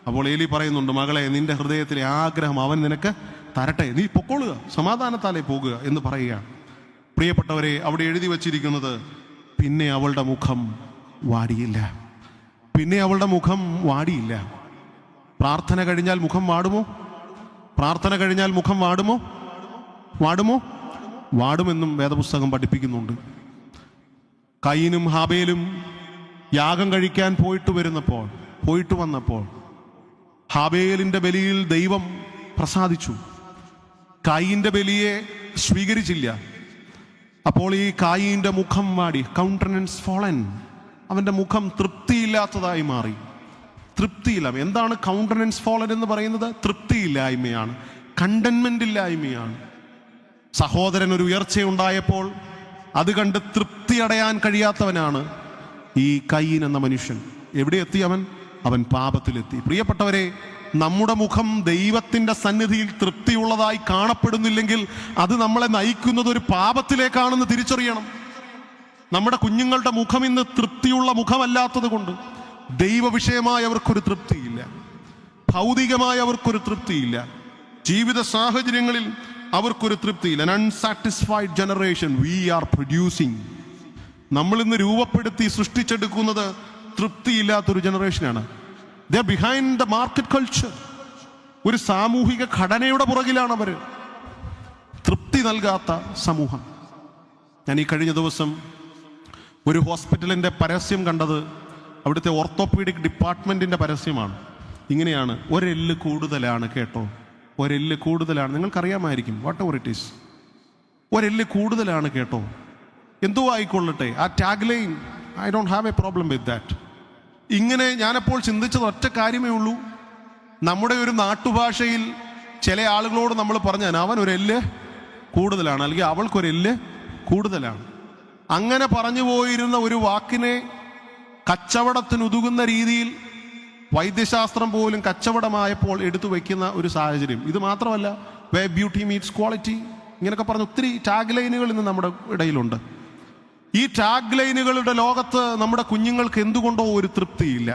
അപ്പോൾ ഏലി പറയുന്നുണ്ട്, മകളെ, നിന്റെ ഹൃദയത്തിലെ ആഗ്രഹം അവൻ നിനക്ക് തരട്ടെ, നീ പൊക്കോളുക, സമാധാനത്താലേ പോകുക എന്ന് പറയുകയാണ്. പ്രിയപ്പെട്ടവരെ, അവിടെ എഴുതി വച്ചിരിക്കുന്നത്, പിന്നെ അവളുടെ മുഖം വാടിയില്ല. പിന്നെ അവളുടെ മുഖം വാടിയില്ല. പ്രാർത്ഥന കഴിഞ്ഞാൽ മുഖം വാടുമോ? പ്രാർത്ഥന കഴിഞ്ഞാൽ മുഖം വാടുമോ? വാടുമെന്നും വേദപുസ്തകം പഠിപ്പിക്കുന്നുണ്ട്. കയീനും ഹാബേലും യാഗം കഴിക്കാൻ പോയിട്ട് വന്നപ്പോൾ ഹാബേലിൻ്റെ ബലിയിൽ ദൈവം പ്രസാദിച്ചു. കയീൻ്റെ ബലിയെ സ്വീകരിച്ചില്ല. അപ്പോൾ ഈ കായീൻ്റെ മുഖം വാടി, കൗണ്ടനൻസ് ഫോളൻ, അവൻ്റെ മുഖം തൃപ്തിയില്ലാത്തതായി മാറി. തൃപ്തിയില്ല. എന്താണ് കൗണ്ടനൻസ് ഫോളൻ എന്ന് പറയുന്നത്? തൃപ്തിയില്ലായ്മയാണ്, കണ്ടൻമെൻ്റ് ഇല്ലായ്മയാണ്. സഹോദരൻ ഒരു ഉയർച്ചയുണ്ടായപ്പോൾ അത് കണ്ട് തൃപ്തി അടയാൻ കഴിയാത്തവനാണ് ഈ കയീൻ എന്ന മനുഷ്യൻ. എവിടെ എത്തി അവൻ പാപത്തിലെത്തി. പ്രിയപ്പെട്ടവരെ, നമ്മുടെ മുഖം ദൈവത്തിൻ്റെ സന്നിധിയിൽ തൃപ്തിയുള്ളതായി കാണപ്പെടുന്നില്ലെങ്കിൽ അത് നമ്മളെ നയിക്കുന്നത് ഒരു പാപത്തിലേക്കാണെന്ന് തിരിച്ചറിയണം. നമ്മുടെ കുഞ്ഞുങ്ങളുടെ മുഖം ഇന്ന് തൃപ്തിയുള്ള മുഖമല്ലാത്തത് കൊണ്ട് ദൈവവിഷയമായ അവർക്കൊരു തൃപ്തിയില്ല, ഭൗതികമായ അവർക്കൊരു തൃപ്തിയില്ല, ജീവിത സാഹചര്യങ്ങളിൽ അവർക്കൊരു തൃപ്തിയില്ല. Unsatisfied generation we are producing. നമ്മളിന്ന് രൂപപ്പെടുത്തി സൃഷ്ടിച്ചെടുക്കുന്നത് തൃപ്തിയില്ലാത്തൊരു ജനറേഷനാണ്. They are behind the market culture. ഒരു സാമൂഹിക ഘടനയുടെ പുറകിലാണ് അവർ. തൃപ്തി നൽകാത്ത സമൂഹം. ഞാൻ ഈ കഴിഞ്ഞ ദിവസം ഒരു ഹോസ്പിറ്റലിൻ്റെ പരസ്യം കണ്ടത് അവിടുത്തെ ഓർത്തോപീഡിക് ഡിപ്പാർട്ട്മെൻറ്റിൻ്റെ പരസ്യമാണ്. ഇങ്ങനെയാണ്, ഒരെല്ല് കൂടുതലാണ് കേട്ടോ, ഒരെല്ല് കൂടുതലാണ്. നിങ്ങൾക്കറിയാമായിരിക്കും, വാട്ട് എവർ ഇറ്റ് ഈസ്, ഒരെല്ല് കൂടുതലാണ് കേട്ടോ. എന്തോ ആയിക്കൊള്ളട്ടെ, ആ tag line, I don't have A problem with that. ഇങ്ങനെ ഞാനപ്പോൾ ചിന്തിച്ചത് ഒറ്റ കാര്യമേ ഉള്ളൂ. നമ്മുടെ ഒരു നാട്ടുഭാഷയിൽ ചില ആളുകളോട് നമ്മൾ പറഞ്ഞാൽ അവൻ ഒരെല്ല് കൂടുതലാണ്, അല്ലെങ്കിൽ അവൾക്കൊരെല്ല് കൂടുതലാണ്. അങ്ങനെ പറഞ്ഞു പോയിരുന്ന ഒരു വാക്കിനെ കച്ചവടത്തിനുതുകുന്ന രീതിയിൽ വൈദ്യശാസ്ത്രം പോലും കച്ചവടമായപ്പോൾ എടുത്തു വയ്ക്കുന്ന ഒരു സാഹചര്യം. ഇത് മാത്രമല്ല, വേ ബ്യൂട്ടി മീറ്റ്സ് ക്വാളിറ്റി, ഇങ്ങനെയൊക്കെ പറഞ്ഞ് ഒത്തിരി ടാഗ് ലൈനുകൾ ഇന്ന് നമ്മുടെ ഇടയിലുണ്ട്. ഈ ടാഗ് ലൈനുകളുടെ ലോകത്ത് നമ്മുടെ കുഞ്ഞുങ്ങൾക്ക് എന്തുകൊണ്ടോ ഒരു തൃപ്തിയില്ല.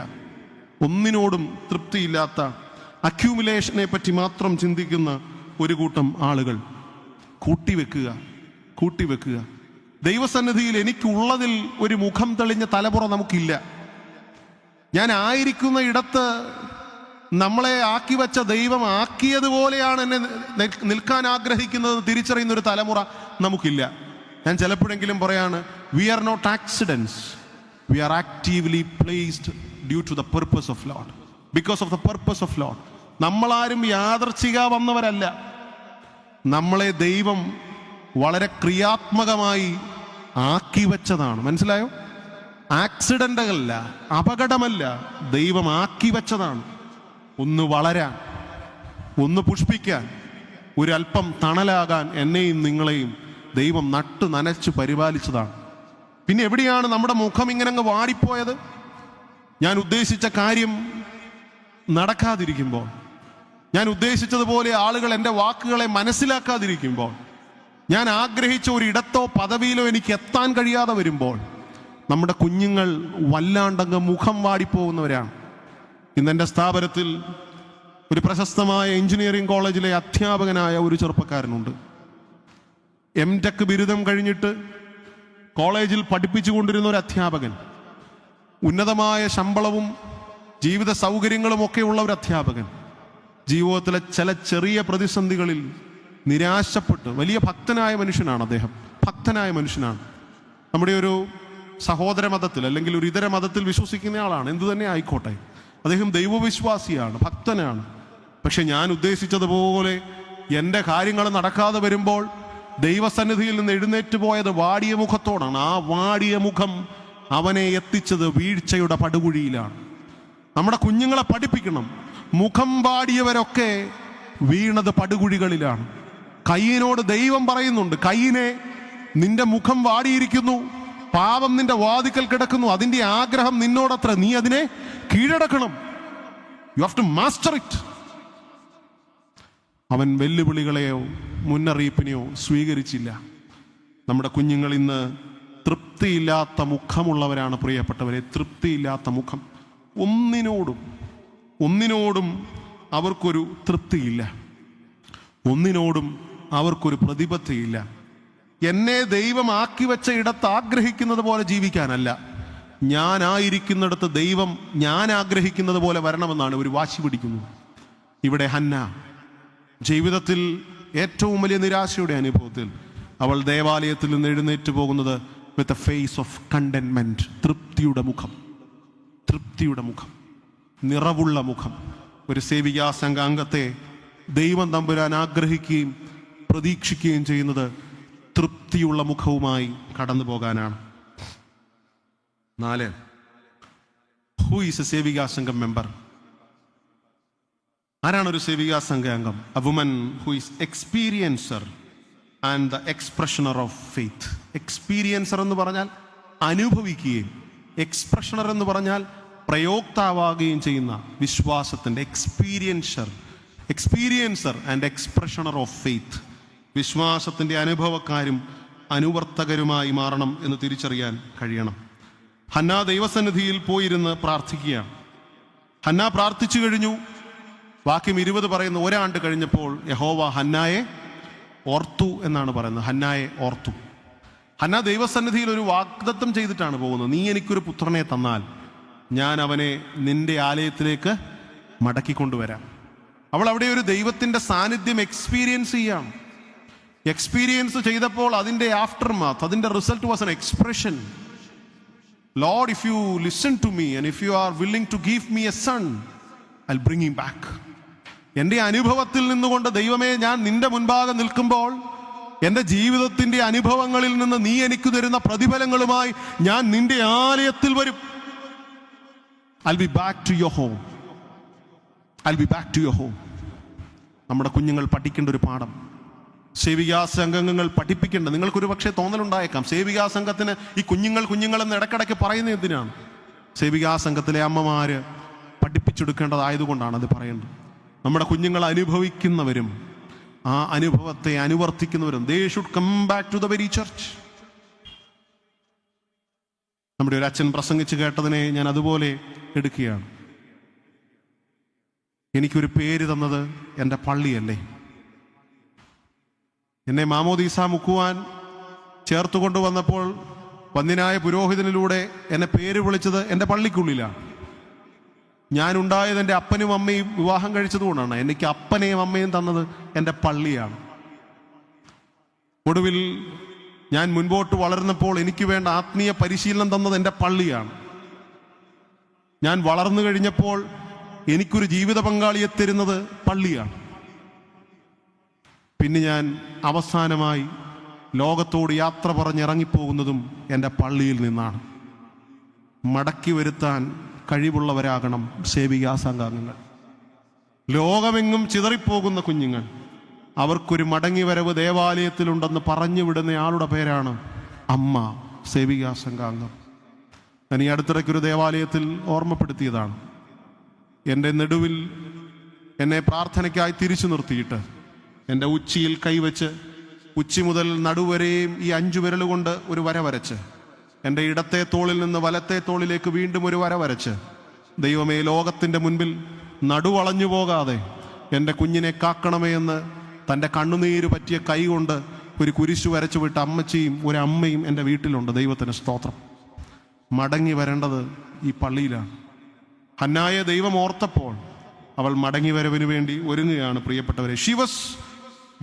ഒന്നിനോടും തൃപ്തിയില്ലാത്ത, അക്യൂമുലേഷനെ പറ്റി മാത്രം ചിന്തിക്കുന്ന ഒരു കൂട്ടം ആളുകൾ. കൂട്ടിവെക്കുക. ദൈവസന്നിധിയിൽ എനിക്കുള്ളതിൽ ഒരു മുഖം തെളിഞ്ഞ തലമുറ നമുക്കില്ല. ഞാൻ ആയിരിക്കുന്ന ഇടത്ത് നമ്മളെ ആക്കി വെച്ച ദൈവം ആക്കിയതുപോലെയാണ് എന്നെ നിൽക്കാൻ ആഗ്രഹിക്കുന്നത് തിരിച്ചറിയുന്ന ഒരു തലമുറ നമുക്കില്ല. ഞാൻ ചിലപ്പോഴെങ്കിലും പറയാണ്, we are not accidents, we are actively placed due to the purpose of Lord. Because of the purpose of Lord. നമ്മളാരും യാദർച്ഛിക വന്നവരല്ല. നമ്മളെ ദൈവം വളരെ ക്രിയാത്മകമായി ആക്കി വെച്ചതാണ്. മനസ്സിലായോ? ആക്സിഡന്റുകളല്ല, അപകടമല്ല, ദൈവം ആക്കി വെച്ചതാണ്. ഒന്ന് വളരാൻ, ഒന്ന് പുഷ്പിക്കാൻ, ഒരല്പം തണലാകാൻ എന്നെയും നിങ്ങളെയും ദൈവം നട്ടു നനച്ച് പരിപാലിച്ചതാണ്. പിന്നെ എവിടെയാണ് നമ്മുടെ മുഖം ഇങ്ങനെ അങ്ങ് വാടിപ്പോയത്? ഞാൻ ഉദ്ദേശിച്ച കാര്യം നടക്കാതിരിക്കുമ്പോൾ, ഞാൻ ഉദ്ദേശിച്ചതുപോലെ ആളുകൾ എൻ്റെ വാക്കുകളെ മനസ്സിലാക്കാതിരിക്കുമ്പോൾ, ഞാൻ ആഗ്രഹിച്ച ഒരിടത്തോ പദവിയിലോ എനിക്ക് എത്താൻ കഴിയാതെ വരുമ്പോൾ, നമ്മുടെ കുഞ്ഞുങ്ങൾ വല്ലാണ്ടങ്ങ് മുഖം വാടിപ്പോകുന്നവരാണ്. ഇന്നെൻ്റെ സ്ഥാപനത്തിൽ ഒരു പ്രശസ്തമായ എഞ്ചിനീയറിംഗ് കോളേജിലെ അധ്യാപകനായ ഒരു ചെറുപ്പക്കാരനുണ്ട്. എംടെക് ബിരുദം കഴിഞ്ഞിട്ട് കോളേജിൽ പഠിപ്പിച്ചു കൊണ്ടിരുന്ന ഒരു അധ്യാപകൻ, ഉന്നതമായ ശമ്പളവും ജീവിത സൗകര്യങ്ങളും ഒക്കെയുള്ള ഒരു അധ്യാപകൻ, ജീവിതത്തിലെ ചില ചെറിയ പ്രതിസന്ധികളിൽ നിരാശപ്പെട്ട്, വലിയ ഭക്തനായ മനുഷ്യനാണ് അദ്ദേഹം, ഭക്തനായ മനുഷ്യനാണ്. നമ്മുടെ ഒരു സഹോദര മതത്തിൽ അല്ലെങ്കിൽ ഒരു ഇതര മതത്തിൽ വിശ്വസിക്കുന്ന ആളാണ്, എന്തു തന്നെ ആയിക്കോട്ടെ. അദ്ദേഹം ദൈവവിശ്വാസിയാണ്, ഭക്തനാണ്. പക്ഷെ ഞാൻ ഉദ്ദേശിച്ചതുപോലെ എൻ്റെ കാര്യങ്ങൾ നടക്കാതെ വരുമ്പോൾ ദൈവസന്നിധിയിൽ നിന്ന് എഴുന്നേറ്റ് പോയത് വാടിയ മുഖത്തോടാണ്. ആ വാടിയ മുഖം അവനെ എത്തിച്ചത് വീഴ്ചയുടെ പടുകുഴിയിലാണ്. നമ്മുടെ കുഞ്ഞുങ്ങളെ പഠിപ്പിക്കണം. മുഖം വാടിയവരൊക്കെ വീണത് പടുകുഴികളിലാണ്. കയ്യിനോട് ദൈവം പറയുന്നുണ്ട്, കയ്യിനെ, നിന്റെ മുഖം വാടിയിരിക്കുന്നു, പാപം നിന്റെ വാതിക്കൽ കിടക്കുന്നു, അതിൻ്റെ ആഗ്രഹം നിന്നോടത്ര, നീ അതിനെ കീഴടക്കണം. You have to master it. അവൻ വെല്ലുവിളികളെയോ മുന്നറിയിപ്പിനെയോ സ്വീകരിച്ചില്ല. നമ്മുടെ കുഞ്ഞുങ്ങൾ ഇന്ന് തൃപ്തിയില്ലാത്ത മുഖമുള്ളവരാണ് പ്രിയപ്പെട്ടവരെ. തൃപ്തിയില്ലാത്ത മുഖം. ഒന്നിനോടും അവർക്കൊരു തൃപ്തിയില്ല, ഒന്നിനോടും അവർക്കൊരു പ്രതിബദ്ധതയില്ല. എന്നെ ദൈവം ആക്കി വെച്ച ഇടത്ത് ആഗ്രഹിക്കുന്നത് പോലെ ജീവിക്കാനല്ല, ഞാനായിരിക്കുന്നിടത്ത് ദൈവം ഞാൻ ആഗ്രഹിക്കുന്നത് പോലെ വരണമെന്നാണ് ഒരു വാശി പിടിക്കുന്നത്. ഇവിടെ ഹന്ന ജീവിതത്തിൽ ഏറ്റവും വലിയ നിരാശയുടെ അനുഭവത്തിൽ അവൾ ദേവാലയത്തിൽ നിന്ന് എഴുന്നേറ്റ് പോകുന്നത് with a face of contentment. തൃപ്തിയുടെ മുഖം, തൃപ്തിയുടെ മുഖം, നിറവുള്ള മുഖം. ഒരു സേവികാ സംഘാംഗത്തെ ദൈവം തമ്പുരാൻ ആഗ്രഹിക്കുകയും പ്രതീക്ഷിക്കുകയും ചെയ്യുന്നത് തൃപ്തിയുള്ള മുഖവുമായി കടന്നു പോകാനാണ്. 4. Who is A Sevika Sangham member? ആരാണ് ഒരു സേവികാ സംഘ അംഗം? A woman who is experiencer and the expressioner of faith. Experiencer എന്ന് പറഞ്ഞാൽ അനുഭവിക്കുകയും, എക്സ്പ്രഷണർ എന്ന് പറഞ്ഞാൽ പ്രയോക്താവുകയും ചെയ്യുന്ന വിശ്വാസത്തിൻ്റെ experiencer and expressioner of faith. വിശ്വാസത്തിൻ്റെ അനുഭവക്കാരും അനുവർത്തകരുമായി മാറണം എന്ന് തിരിച്ചറിയാൻ കഴിയണം. ഹന്ന ദൈവസന്നിധിയിൽ പോയിരുന്ന് പ്രാർത്ഥിക്കുകയാണ്. ഹന്ന പ്രാർത്ഥിച്ചു കഴിഞ്ഞു. വാക്യം 20 പറയുന്നു, ഒരാണ്ട് കഴിഞ്ഞപ്പോൾ യഹോവ ഹന്നായെ ഓർത്തു എന്നാണ് പറയുന്നത്. ഹന്നായെ ഓർത്തു. ഹന്ന ദൈവസന്നിധിയിൽ ഒരു വാഗ്ദത്തം ചെയ്തിട്ടാണ് പോകുന്നത്. നീ എനിക്കൊരു പുത്രനെ തന്നാൽ ഞാൻ അവനെ നിന്റെ ആലയത്തിലേക്ക് മടക്കിക്കൊണ്ടുവരാം. അവൾ അവിടെ ഒരു ദൈവത്തിൻ്റെ സാന്നിധ്യം എക്സ്പീരിയൻസ് ചെയ്യാം. എക്സ്പീരിയൻസ് ചെയ്തപ്പോൾ അതിൻ്റെ ആഫ്റ്റർമാത്ത്, അതിൻ്റെ result was an expression. Lord, if you listen to me and if you are willing to give me a son, I will bring him back. എൻ്റെ അനുഭവത്തിൽ നിന്നുകൊണ്ട് ദൈവമേ, ഞാൻ നിന്റെ മുൻപാകെ നിൽക്കുമ്പോൾ എൻ്റെ ജീവിതത്തിൻ്റെ അനുഭവങ്ങളിൽ നിന്ന് നീ എനിക്ക് തരുന്ന പ്രതിഫലങ്ങളുമായി ഞാൻ നിന്റെ ആലയത്തിൽ വരും. I'll be back to your home. I'll be back to your home. നമ്മുടെ കുഞ്ഞുങ്ങൾ പഠിക്കേണ്ട ഒരു പാഠം, സേവികാ സംഘങ്ങൾ പഠിപ്പിക്കേണ്ട. നിങ്ങൾക്കൊരു പക്ഷേ തോന്നലുണ്ടായേക്കാം, സേവികാ സംഘത്തിന് ഈ കുഞ്ഞുങ്ങളെന്ന് ഇടയ്ക്കിടയ്ക്ക് പറയുന്നത് എന്തിനാണ്? സേവികാ സംഘത്തിലെ അമ്മമാര് പഠിപ്പിച്ചെടുക്കേണ്ടതായതുകൊണ്ടാണ് അത് പറയേണ്ടത്. നമ്മുടെ കുഞ്ഞുങ്ങൾ അനുഭവിക്കുന്നവരും ആ അനുഭവത്തെ അനുവർത്തിക്കുന്നവരും, they should come back to the very church. നമ്മുടെ ഒരു അച്ഛൻ പ്രസംഗിച്ച് കേട്ടതിനെ ഞാൻ അതുപോലെ എടുക്കുകയാണ്. എനിക്കൊരു പേര് തന്നത് എൻ്റെ പള്ളിയല്ലേ. എന്നെ മാമോദീസ മുക്കുവാൻ ചേർത്തുകൊണ്ടുവന്നപ്പോൾ വന്യനായ പുരോഹിതനിലൂടെ എന്നെ പേര് വിളിച്ചത് എൻ്റെ പള്ളിക്കുള്ളിലാണ്. ഞാനുണ്ടായത് എൻ്റെ അപ്പനും അമ്മയും വിവാഹം കഴിച്ചതുകൊണ്ടാണ്. എനിക്ക് അപ്പനെയും അമ്മയും തന്നത് എൻ്റെ പള്ളിയാണ്. ഒടുവിൽ ഞാൻ മുൻപോട്ട് വളർന്നപ്പോൾ എനിക്ക് വേണ്ട ആത്മീയ പരിശീലനം തന്നത് എൻ്റെ പള്ളിയാണ്. ഞാൻ വളർന്നു കഴിഞ്ഞപ്പോൾ എനിക്കൊരു ജീവിത പങ്കാളിയെ തരുന്നത് പള്ളിയാണ്. പിന്നെ ഞാൻ അവസാനമായി ലോകത്തോട് യാത്ര പറഞ്ഞിറങ്ങിപ്പോകുന്നതും എൻ്റെ പള്ളിയിൽ നിന്നാണ്. മടക്കി വരുത്താൻ കഴിവുള്ളവരാകണം സേവികാ സംഘാംഗങ്ങൾ. ലോകമെങ്ങും ചിതറിപ്പോകുന്ന കുഞ്ഞുങ്ങൾ, അവർക്കൊരു മടങ്ങി വരവ് ദേവാലയത്തിലുണ്ടെന്ന് പറഞ്ഞു വിടുന്ന ആളുടെ പേരാണ് അമ്മ സേവികാ സംഘാംഗം. ഞാൻ ഈ അടുത്തിടയ്ക്കൊരു ദേവാലയത്തിൽ ഓർമ്മപ്പെടുത്തിയതാണ്. എൻ്റെ നെടുവിൽ എന്നെ പ്രാർത്ഥനയ്ക്കായി തിരിച്ചു നിർത്തിയിട്ട് എൻ്റെ ഉച്ചിയിൽ കൈവച്ച് ഉച്ചി മുതൽ നടുവരെയും ഈ 5 വിരൽ കൊണ്ട് ഒരു വര വരച്ച്, എൻ്റെ ഇടത്തെ തോളിൽ നിന്ന് വലത്തെ തോളിലേക്ക് വീണ്ടും ഒരു വര വരച്ച്, ദൈവമേ, ലോകത്തിൻ്റെ മുൻപിൽ നടുവളഞ്ഞു പോകാതെ എൻ്റെ കുഞ്ഞിനെ കാക്കണമേ എന്ന് തൻ്റെ കണ്ണുനീര് പറ്റിയ കൈ കൊണ്ട് ഒരു കുരിശു വരച്ചു വിട്ട അമ്മച്ചിയും ഒരു അമ്മയും എൻ്റെ വീട്ടിലുണ്ട്. ദൈവത്തിന് സ്തോത്രം. മടങ്ങി വരേണ്ടത് ഈ പള്ളിയിലാണ്. ഹന്നായെ ദൈവം ഓർത്തപ്പോൾ അവൾ മടങ്ങി വരവിന് വേണ്ടി ഒരുങ്ങുകയാണ്. പ്രിയപ്പെട്ടവരെ, she was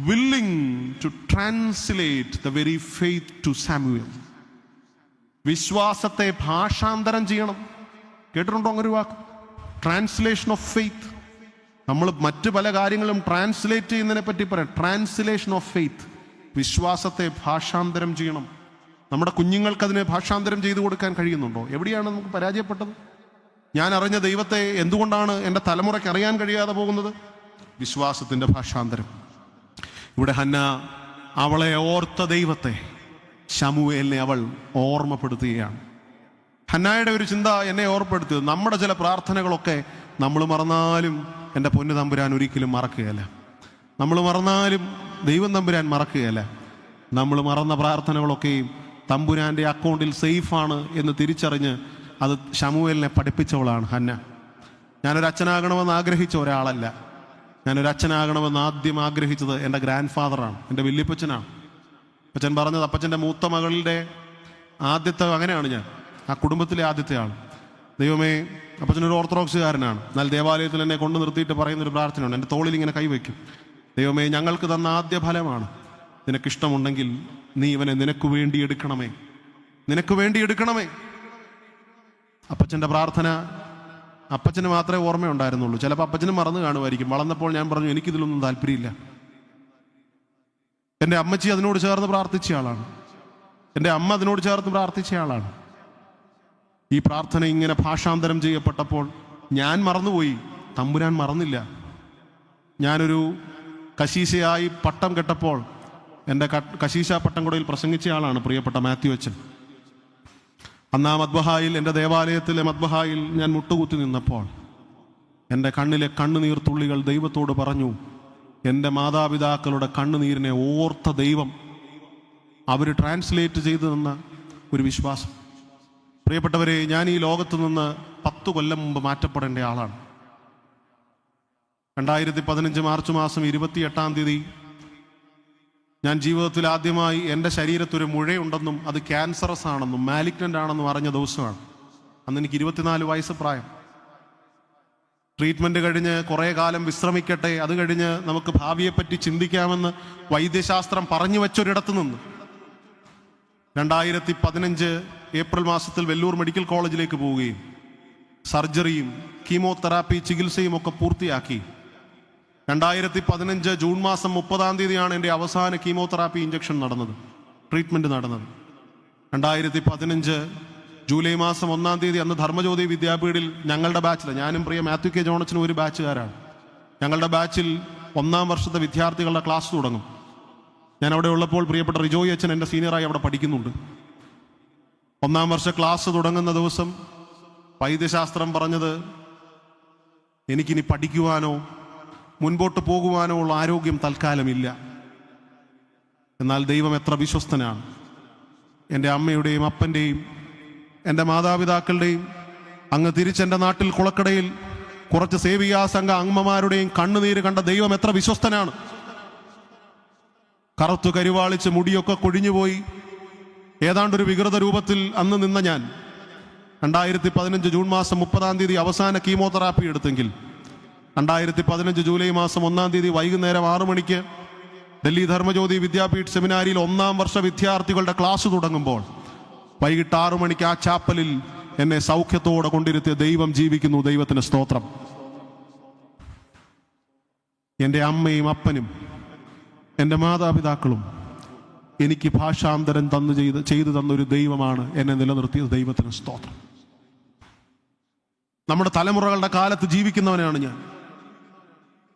willing to translate the very faith to Samuel. വിശ്വാസത്തെ ഭാഷാന്തരം ചെയ്യണം. കേട്ടിട്ടുണ്ടോ അങ്ങനെ ഒരു വാക്ക്? Translation of faith. നമ്മൾ മറ്റു പല കാര്യങ്ങളും ട്രാൻസ്ലേറ്റ് ചെയ്യുന്നതിനെ പറ്റി പറയാം. ട്രാൻസ്ലേഷൻ ഓഫ് ഫെയ്ത്ത്, വിശ്വാസത്തെ ഭാഷാന്തരം ചെയ്യണം. നമ്മുടെ കുഞ്ഞുങ്ങൾക്ക് അതിനെ ഭാഷാന്തരം ചെയ്തു കൊടുക്കാൻ കഴിയുന്നുണ്ടോ? എവിടെയാണ് നമുക്ക് പരാജയപ്പെട്ടത്? ഞാൻ അറിഞ്ഞ ദൈവത്തെ എന്തുകൊണ്ടാണ് എൻ്റെ തലമുറയ്ക്ക് അറിയാൻ കഴിയാതെ പോകുന്നത്? വിശ്വാസത്തിൻ്റെ ഭാഷാന്തരം. ഇവിടെ ഹന്ന അവളെ ഓർത്ത ദൈവത്തെ, ശമൂവേലിനെ അവൾ ഓർമ്മപ്പെടുത്തുകയാണ്. ഹന്നായുടെ ഒരു ചിന്ത എന്നെ ഓർമ്മപ്പെടുത്തിയത്, നമ്മുടെ ചില പ്രാർത്ഥനകളൊക്കെ നമ്മൾ മറന്നാലും എൻ്റെ പൊന്നു തമ്പുരാൻ ഒരിക്കലും മറക്കുകയല്ല. നമ്മൾ മറന്നാലും ദൈവം തമ്പുരാൻ മറക്കുകയല്ല. നമ്മൾ മറന്ന പ്രാർത്ഥനകളൊക്കെയും തമ്പുരാൻ്റെ അക്കൗണ്ടിൽ സേഫാണ് എന്ന് തിരിച്ചറിഞ്ഞ് അത് ശമൂവേലിനെ പഠിപ്പിച്ചവളാണ് ഹന്ന. ഞാനൊരു അച്ഛനാകണമെന്ന് ആഗ്രഹിച്ച ഒരാളല്ല. ഞാനൊരു അച്ഛനാകണമെന്ന് ആദ്യം ആഗ്രഹിച്ചത് എൻ്റെ ഗ്രാൻഡ് ഫാദറാണ്, എൻ്റെ വല്യപ്പച്ചനാണ്. അപ്പച്ചൻ പറഞ്ഞത്, അപ്പച്ചൻ്റെ മൂത്ത മകളുടെ ആദ്യത്തെ മകനാണ് ഞാൻ, ആ കുടുംബത്തിലെ ആദ്യത്തെ ആൾ. ദൈവമേ, അപ്പച്ചനൊരു ഓർത്തഡോക്സുകാരനാണ്. എന്നാൽ ദേവാലയത്തിൽ എന്നെ കൊണ്ടു നിർത്തിയിട്ട് പറയുന്നൊരു പ്രാർത്ഥനയുണ്ട്. എൻ്റെ തോളിൽ ഇങ്ങനെ കൈവയ്ക്കും. ദൈവമേ, ഞങ്ങൾക്ക് തന്ന ആദ്യ ഫലമാണ്. നിനക്കിഷ്ടമുണ്ടെങ്കിൽ നീ ഇവനെ നിനക്ക് വേണ്ടി എടുക്കണമേ, നിനക്ക് വേണ്ടി എടുക്കണമേ. അപ്പച്ചൻ്റെ പ്രാർത്ഥന അപ്പച്ചന് മാത്രമേ ഓർമ്മയുണ്ടായിരുന്നുള്ളൂ. ചിലപ്പോൾ അപ്പച്ചന് മറന്നു കാണുമായിരിക്കും. വളർന്നപ്പോൾ ഞാൻ പറഞ്ഞു, എനിക്കിതിലൊന്നും താല്പര്യമില്ല. എൻ്റെ അമ്മച്ചി അതിനോട് ചേർന്ന് പ്രാർത്ഥിച്ച ആളാണ്. എൻ്റെ അമ്മ അതിനോട് ചേർന്ന് പ്രാർത്ഥിച്ച ആളാണ്. ഈ പ്രാർത്ഥന ഇങ്ങനെ ഭാഷാന്തരം ചെയ്യപ്പെട്ടപ്പോൾ ഞാൻ മറന്നുപോയി, തമ്പുരാൻ മറന്നില്ല. ഞാനൊരു കശീശയായി പട്ടം കെട്ടപ്പോൾ എൻ്റെ കശീശ പട്ടംകുടയിൽ പ്രസംഗിച്ച ആളാണ് പ്രിയപ്പെട്ട മാത്യു അച്ഛൻ. അന്ന് ആ മദ്ബഹായിൽ, എൻ്റെ ദേവാലയത്തിലെ മദ്ബഹായിൽ ഞാൻ മുട്ടുകുത്തി നിന്നപ്പോൾ എൻ്റെ കണ്ണിലെ കണ്ണുനീർത്തുള്ളികൾ ദൈവത്തോട് പറഞ്ഞു, എൻ്റെ മാതാപിതാക്കളുടെ കണ്ണുനീരിനെ ഓർത്ത ദൈവം അവർ ട്രാൻസ്ലേറ്റ് ചെയ്തു തന്ന ഒരു വിശ്വാസം. പ്രിയപ്പെട്ടവരെ, ഞാൻ ഈ ലോകത്ത് നിന്ന് 10 കൊല്ലം മുമ്പ് മാറ്റപ്പെടേണ്ട ആളാണ്. 2015 മാർച്ച് മാസം 28-ാം തീയതി ഞാൻ ജീവിതത്തിൽ ആദ്യമായി എൻ്റെ ശരീരത്തൊരു മുഴയുണ്ടെന്നും അത് ക്യാൻസറസ് ആണെന്നും മാലിഗ്നൻ്റ് ആണെന്നും അറിഞ്ഞ ദിവസമാണ്. അന്ന് എനിക്ക് 24 വയസ്സ് പ്രായം. ട്രീറ്റ്മെൻറ്റ് കഴിഞ്ഞ് കുറേ കാലം വിശ്രമിക്കട്ടെ, അത് കഴിഞ്ഞ് നമുക്ക് ഭാവിയെപ്പറ്റി ചിന്തിക്കാമെന്ന് വൈദ്യശാസ്ത്രം പറഞ്ഞു വെച്ചൊരിടത്ത് നിന്ന് 2015 ഏപ്രിൽ മാസത്തിൽ വെല്ലൂർ മെഡിക്കൽ കോളേജിലേക്ക് പോവുകയും സർജറിയും കീമോതെറാപ്പി ചികിത്സയും ഒക്കെ പൂർത്തിയാക്കി 2015 ജൂൺ മാസം 30-ാം തീയതിയാണ് എൻ്റെ അവസാന കീമോതെറാപ്പി ഇഞ്ചക്ഷൻ നടന്നത്, ട്രീറ്റ്മെൻറ്റ് നടന്നത്. 2015 ജൂലൈ മാസം 1-ാം തീയതി അന്ന് ധർമ്മജ്യോതി വിദ്യാപീഠിൽ ഞങ്ങളുടെ ബാച്ചിൽ, ഞാനും പ്രിയ മാത്യു കെ ജോണച്ചനും ഒരു ബാച്ചുകാരാണ്, ഞങ്ങളുടെ ബാച്ചിൽ 1-ാം വർഷത്തെ വിദ്യാർത്ഥികളുടെ ക്ലാസ് തുടങ്ങും. ഞാൻ അവിടെ ഉള്ളപ്പോൾ പ്രിയപ്പെട്ട റിജോയ് അച്ഛൻ എൻ്റെ സീനിയറായി അവിടെ പഠിക്കുന്നുണ്ട്. 1-ാം വർഷ ക്ലാസ് തുടങ്ങുന്ന ദിവസം വൈദ്യശാസ്ത്രം പറഞ്ഞത്, എനിക്കിനി പഠിക്കുവാനോ മുൻപോട്ട് പോകുവാനോ ഉള്ള ആരോഗ്യം തൽക്കാലമില്ല. എന്നാൽ ദൈവം എത്ര വിശ്വസ്തനാണ്. എൻ്റെ അമ്മയുടെയും അപ്പൻ്റെയും എൻ്റെ മാതാപിതാക്കളുടെയും അങ്ങ് തിരിച്ചെൻ്റെ നാട്ടിൽ കുളക്കടയിൽ കുറച്ച് സേവികാ സംഘ അമ്മമാരുടെയും കണ്ണുനീര് കണ്ട ദൈവം എത്ര വിശ്വസ്തനാണ്. കറുത്തു കരുവാളിച്ച് മുടിയൊക്കെ കൊഴിഞ്ഞുപോയി ഏതാണ്ടൊരു വികൃത രൂപത്തിൽ അന്ന് നിന്ന ഞാൻ 2015 ജൂൺ മാസം 30-ാം തീയതി അവസാന കീമോതെറാപ്പി എടുത്തെങ്കിൽ 2015 ജൂലൈ മാസം 1-ാം തീയതി വൈകുന്നേരം 6 മണിക്ക് ഡൽഹി ധർമ്മജ്യോതി വിദ്യാപീഠ് സെമിനാരിയിൽ 1-ാം വർഷ വിദ്യാർത്ഥികളുടെ ക്ലാസ് തുടങ്ങുമ്പോൾ വൈകിട്ട് 6 മണിക്ക് ആ ചാപ്പലിൽ എന്നെ സൗഖ്യത്തോടെ കൊണ്ടിരുത്തിയ ദൈവം ജീവിക്കുന്നു. ദൈവത്തിന് സ്തോത്രം. എൻ്റെ അമ്മയും അപ്പനും എൻ്റെ മാതാപിതാക്കളും എനിക്ക് ഭാഷാന്തരം ചെയ്തു തന്നൊരു ദൈവമാണ് എന്നെ നിലനിർത്തിയത്. ദൈവത്തിന് സ്തോത്രം. നമ്മുടെ തലമുറകളുടെ കാലത്ത് ജീവിക്കുന്നവനാണ് ഞാൻ.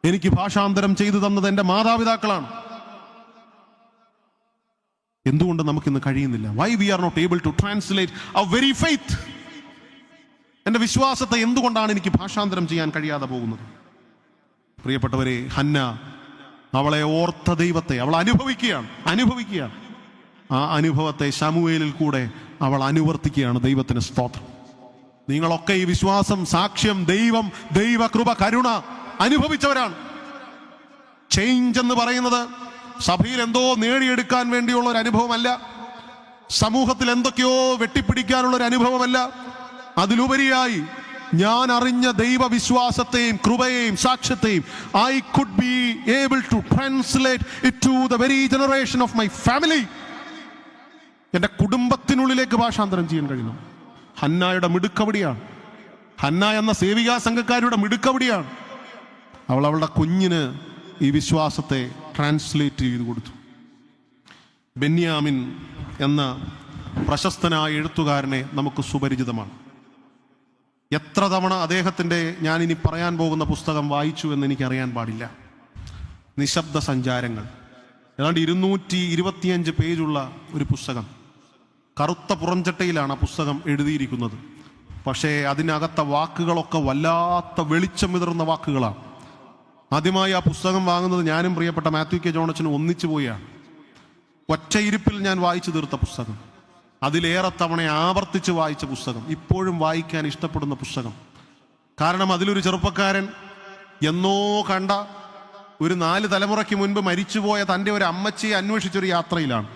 എനിക്ക് ഭാഷാന്തരം ചെയ്തു തന്നത് എൻ്റെ മാതാപിതാക്കളാണ്. എന്തുകൊണ്ട് നമുക്കിന്ന് കഴിയുന്നില്ല? Why we are not able to translate our very faith? എൻ്റെ വിശ്വാസത്തെ എന്തുകൊണ്ടാണ് എനിക്ക് ഭാഷാന്തരം ചെയ്യാൻ കഴിയാതെ പോകുന്നത്? പ്രിയപ്പെട്ടവരെ, ഹന്ന അവളെ ഓർത്ത ദൈവത്തെ അവൾ അനുഭവിക്കുകയാണ്. ആ അനുഭവത്തെ ശമൂവേലിൽ കൂടെ അവൾ അനുവർത്തിക്കുകയാണ്. ദൈവത്തിന് സ്തോത്രം. നിങ്ങളൊക്കെ ഈ വിശ്വാസം, സാക്ഷ്യം, ദൈവകൃപ, കരുണ അനുഭവിച്ചവരാണ്. ചേഞ്ച് എന്ന് പറയുന്നത് സഭയിൽ എന്തോ നേടിയെടുക്കാൻ വേണ്ടിയുള്ള ഒരു അനുഭവമല്ല, സമൂഹത്തിൽ എന്തൊക്കെയോ വെട്ടിപ്പിടിക്കാനുള്ള ഒരു അനുഭവമല്ല. അതിലുപരിയായി ഞാൻ അറിഞ്ഞ ദൈവവിശ്വാസത്തെയും കൃപയെയും സാക്ഷ്യത്തെയും I could be able to translate it to the very generation of my family. എൻ്റെ കുടുംബത്തിനുള്ളിലേക്ക് ഭാഷാന്തരം ചെയ്യാൻ കഴിയുന്നു. ഹന്നായുടെ മിടുക്കവിടെയാണ്. ഹന്ന എന്ന സേവികാ സംഘക്കാരുടെ മിടുക്കവിടെയാണ്. അവൾ അവളുടെ കുഞ്ഞിന് ഈ വിശ്വാസത്തെ ട്രാൻസ്ലേറ്റ് ചെയ്തു കൊടുത്തു. ബെന്യാമിൻ എന്ന പ്രശസ്തനായ എഴുത്തുകാരനെ നമുക്ക് സുപരിചിതമാണ്. എത്ര തവണ അദ്ദേഹത്തിൻ്റെ ഞാനിനി പറയാൻ പോകുന്ന പുസ്തകം വായിച്ചു എന്ന് എനിക്കറിയാൻ പാടില്ല. നിശബ്ദ സഞ്ചാരങ്ങൾ, ഏതാണ്ട് 225 പേജുള്ള ഒരു പുസ്തകം. കറുത്ത പുറംചട്ടയിലാണ് ആ പുസ്തകം എഴുതിയിരിക്കുന്നത്. പക്ഷേ അതിനകത്ത വാക്കുകളൊക്കെ വല്ലാത്ത വെളിച്ചം വിതറുന്ന വാക്കുകളാണ്. ആദ്യമായി ആ പുസ്തകം വാങ്ങുന്നത് ഞാനും പ്രിയപ്പെട്ട മാത്യു കെ ജോണച്ചനും ഒന്നിച്ചു പോയാണ്. ഒറ്റയിരുപ്പിൽ ഞാൻ വായിച്ചു തീർത്ത പുസ്തകം, അതിലേറെ തവണ ആവർത്തിച്ച് വായിച്ച പുസ്തകം, ഇപ്പോഴും വായിക്കാൻ ഇഷ്ടപ്പെടുന്ന പുസ്തകം. കാരണം അതിലൊരു ചെറുപ്പക്കാരൻ എന്നോ കണ്ട ഒരു 4 തലമുറയ്ക്ക് മുൻപ് മരിച്ചുപോയ തൻ്റെ ഒരു അമ്മച്ചിയെ അന്വേഷിച്ചൊരു യാത്രയിലാണ്.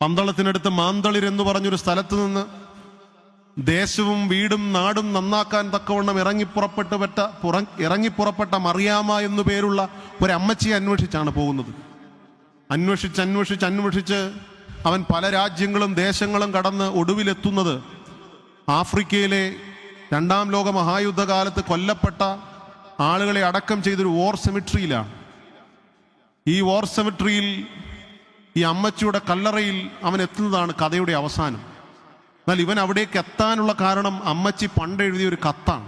പന്തളത്തിനടുത്ത് മാന്തളിർ എന്ന് പറഞ്ഞൊരു സ്ഥലത്ത് നിന്ന് ദേശവും വീടും നാടും നന്നാക്കാൻ തക്കവണ്ണം ഇറങ്ങിപ്പുറപ്പെട്ട മറിയാമ എന്നു പേരുള്ള ഒരു അമ്മച്ചിയെ അന്വേഷിച്ചാണ് പോകുന്നത്. അന്വേഷിച്ച് അവൻ പല രാജ്യങ്ങളും ദേശങ്ങളും കടന്ന് ഒടുവിലെത്തുന്നത് ആഫ്രിക്കയിലെ 2ാം ലോക മഹായുദ്ധകാലത്ത് കൊല്ലപ്പെട്ട ആളുകളെ അടക്കം ചെയ്തൊരു വോർ സെമിട്രിയിലാണ്. ഈ വോർ സെമിട്രിയിൽ ഈ അമ്മച്ചിയുടെ കല്ലറയിൽ അവൻ എത്തുന്നതാണ് കഥയുടെ അവസാനം. എന്നാൽ ഇവൻ അവിടേക്ക് എത്താനുള്ള കാരണം അമ്മച്ചി പണ്ട് എഴുതിയൊരു കത്താണ്.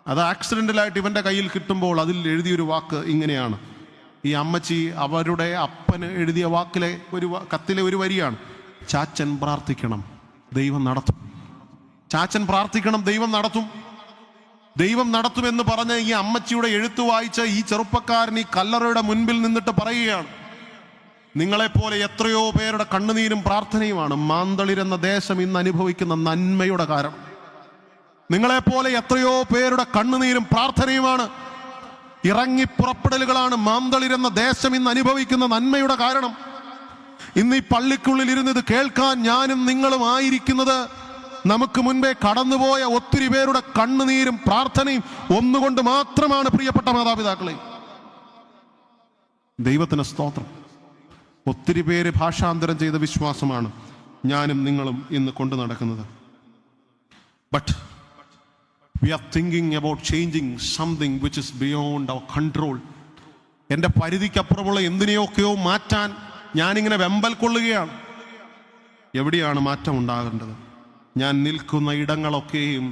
അത് ആക്സിഡൻ്റലായിട്ട് ഇവൻ്റെ കയ്യിൽ കിട്ടുമ്പോൾ അതിൽ എഴുതിയൊരു വാക്ക് ഇങ്ങനെയാണ്. ഈ അമ്മച്ചി അവരുടെ അപ്പന് എഴുതിയ വാക്കിലെ കത്തിലെ ഒരു വരിയാണ്: ചാച്ചൻ പ്രാർത്ഥിക്കണം, ദൈവം നടത്തും. ചാച്ചൻ പ്രാർത്ഥിക്കണം, ദൈവം നടത്തും. ദൈവം നടത്തുമെന്ന് പറഞ്ഞ് ഈ അമ്മച്ചിയുടെ എഴുത്ത് വായിച്ച ഈ ചെറുപ്പക്കാരൻ ഈ കല്ലറയുടെ മുൻപിൽ നിന്നിട്ട് പറയുകയാണ്: നിങ്ങളെപ്പോലെ എത്രയോ പേരുടെ കണ്ണുനീരും പ്രാർത്ഥനയുമാണ് മാന്തളിരെന്ന ദേശം ഇന്ന് അനുഭവിക്കുന്ന നന്മയുടെ കാരണം. നിങ്ങളെപ്പോലെ എത്രയോ പേരുടെ കണ്ണുനീരും പ്രാർത്ഥനയുമാണ്, ഇറങ്ങിപ്പുറപ്പെടലുകളാണ് മാന്തളിരെന്ന ദേശം ഇന്ന് അനുഭവിക്കുന്ന നന്മയുടെ കാരണം. ഇന്ന് ഈ പള്ളിക്കുള്ളിൽ ഇരുന്ന് ഇത് കേൾക്കാൻ ഞാനും നിങ്ങളും ആയിരിക്കുന്നത് നമുക്ക് മുൻപേ കടന്നുപോയ ഒത്തിരി പേരുടെ കണ്ണുനീരും പ്രാർത്ഥനയും ഒന്നുകൊണ്ട് മാത്രമാണ്. പ്രിയപ്പെട്ട മാതാപിതാക്കളെ, ദൈവത്തിന് സ്തോത്രം. ഒത്തിരി പേര് ഭാഷാന്തരം ചെയ്ത വിശ്വാസമാണ് ഞാനും നിങ്ങളും ഇന്ന് കൊണ്ടു നടക്കുന്നത്. But we are thinking about changing something which is beyond our control. എൻ്റെ പരിധിക്കപ്പുറമുള്ള എന്തിനെയൊക്കെയോ മാറ്റാൻ ഞാനിങ്ങനെ വെമ്പൽ കൊള്ളുകയാണ്. എവിടെയാണ് മാറ്റം ഉണ്ടാകേണ്ടത്? ഞാൻ നിൽക്കുന്ന ഇടങ്ങളൊക്കെയും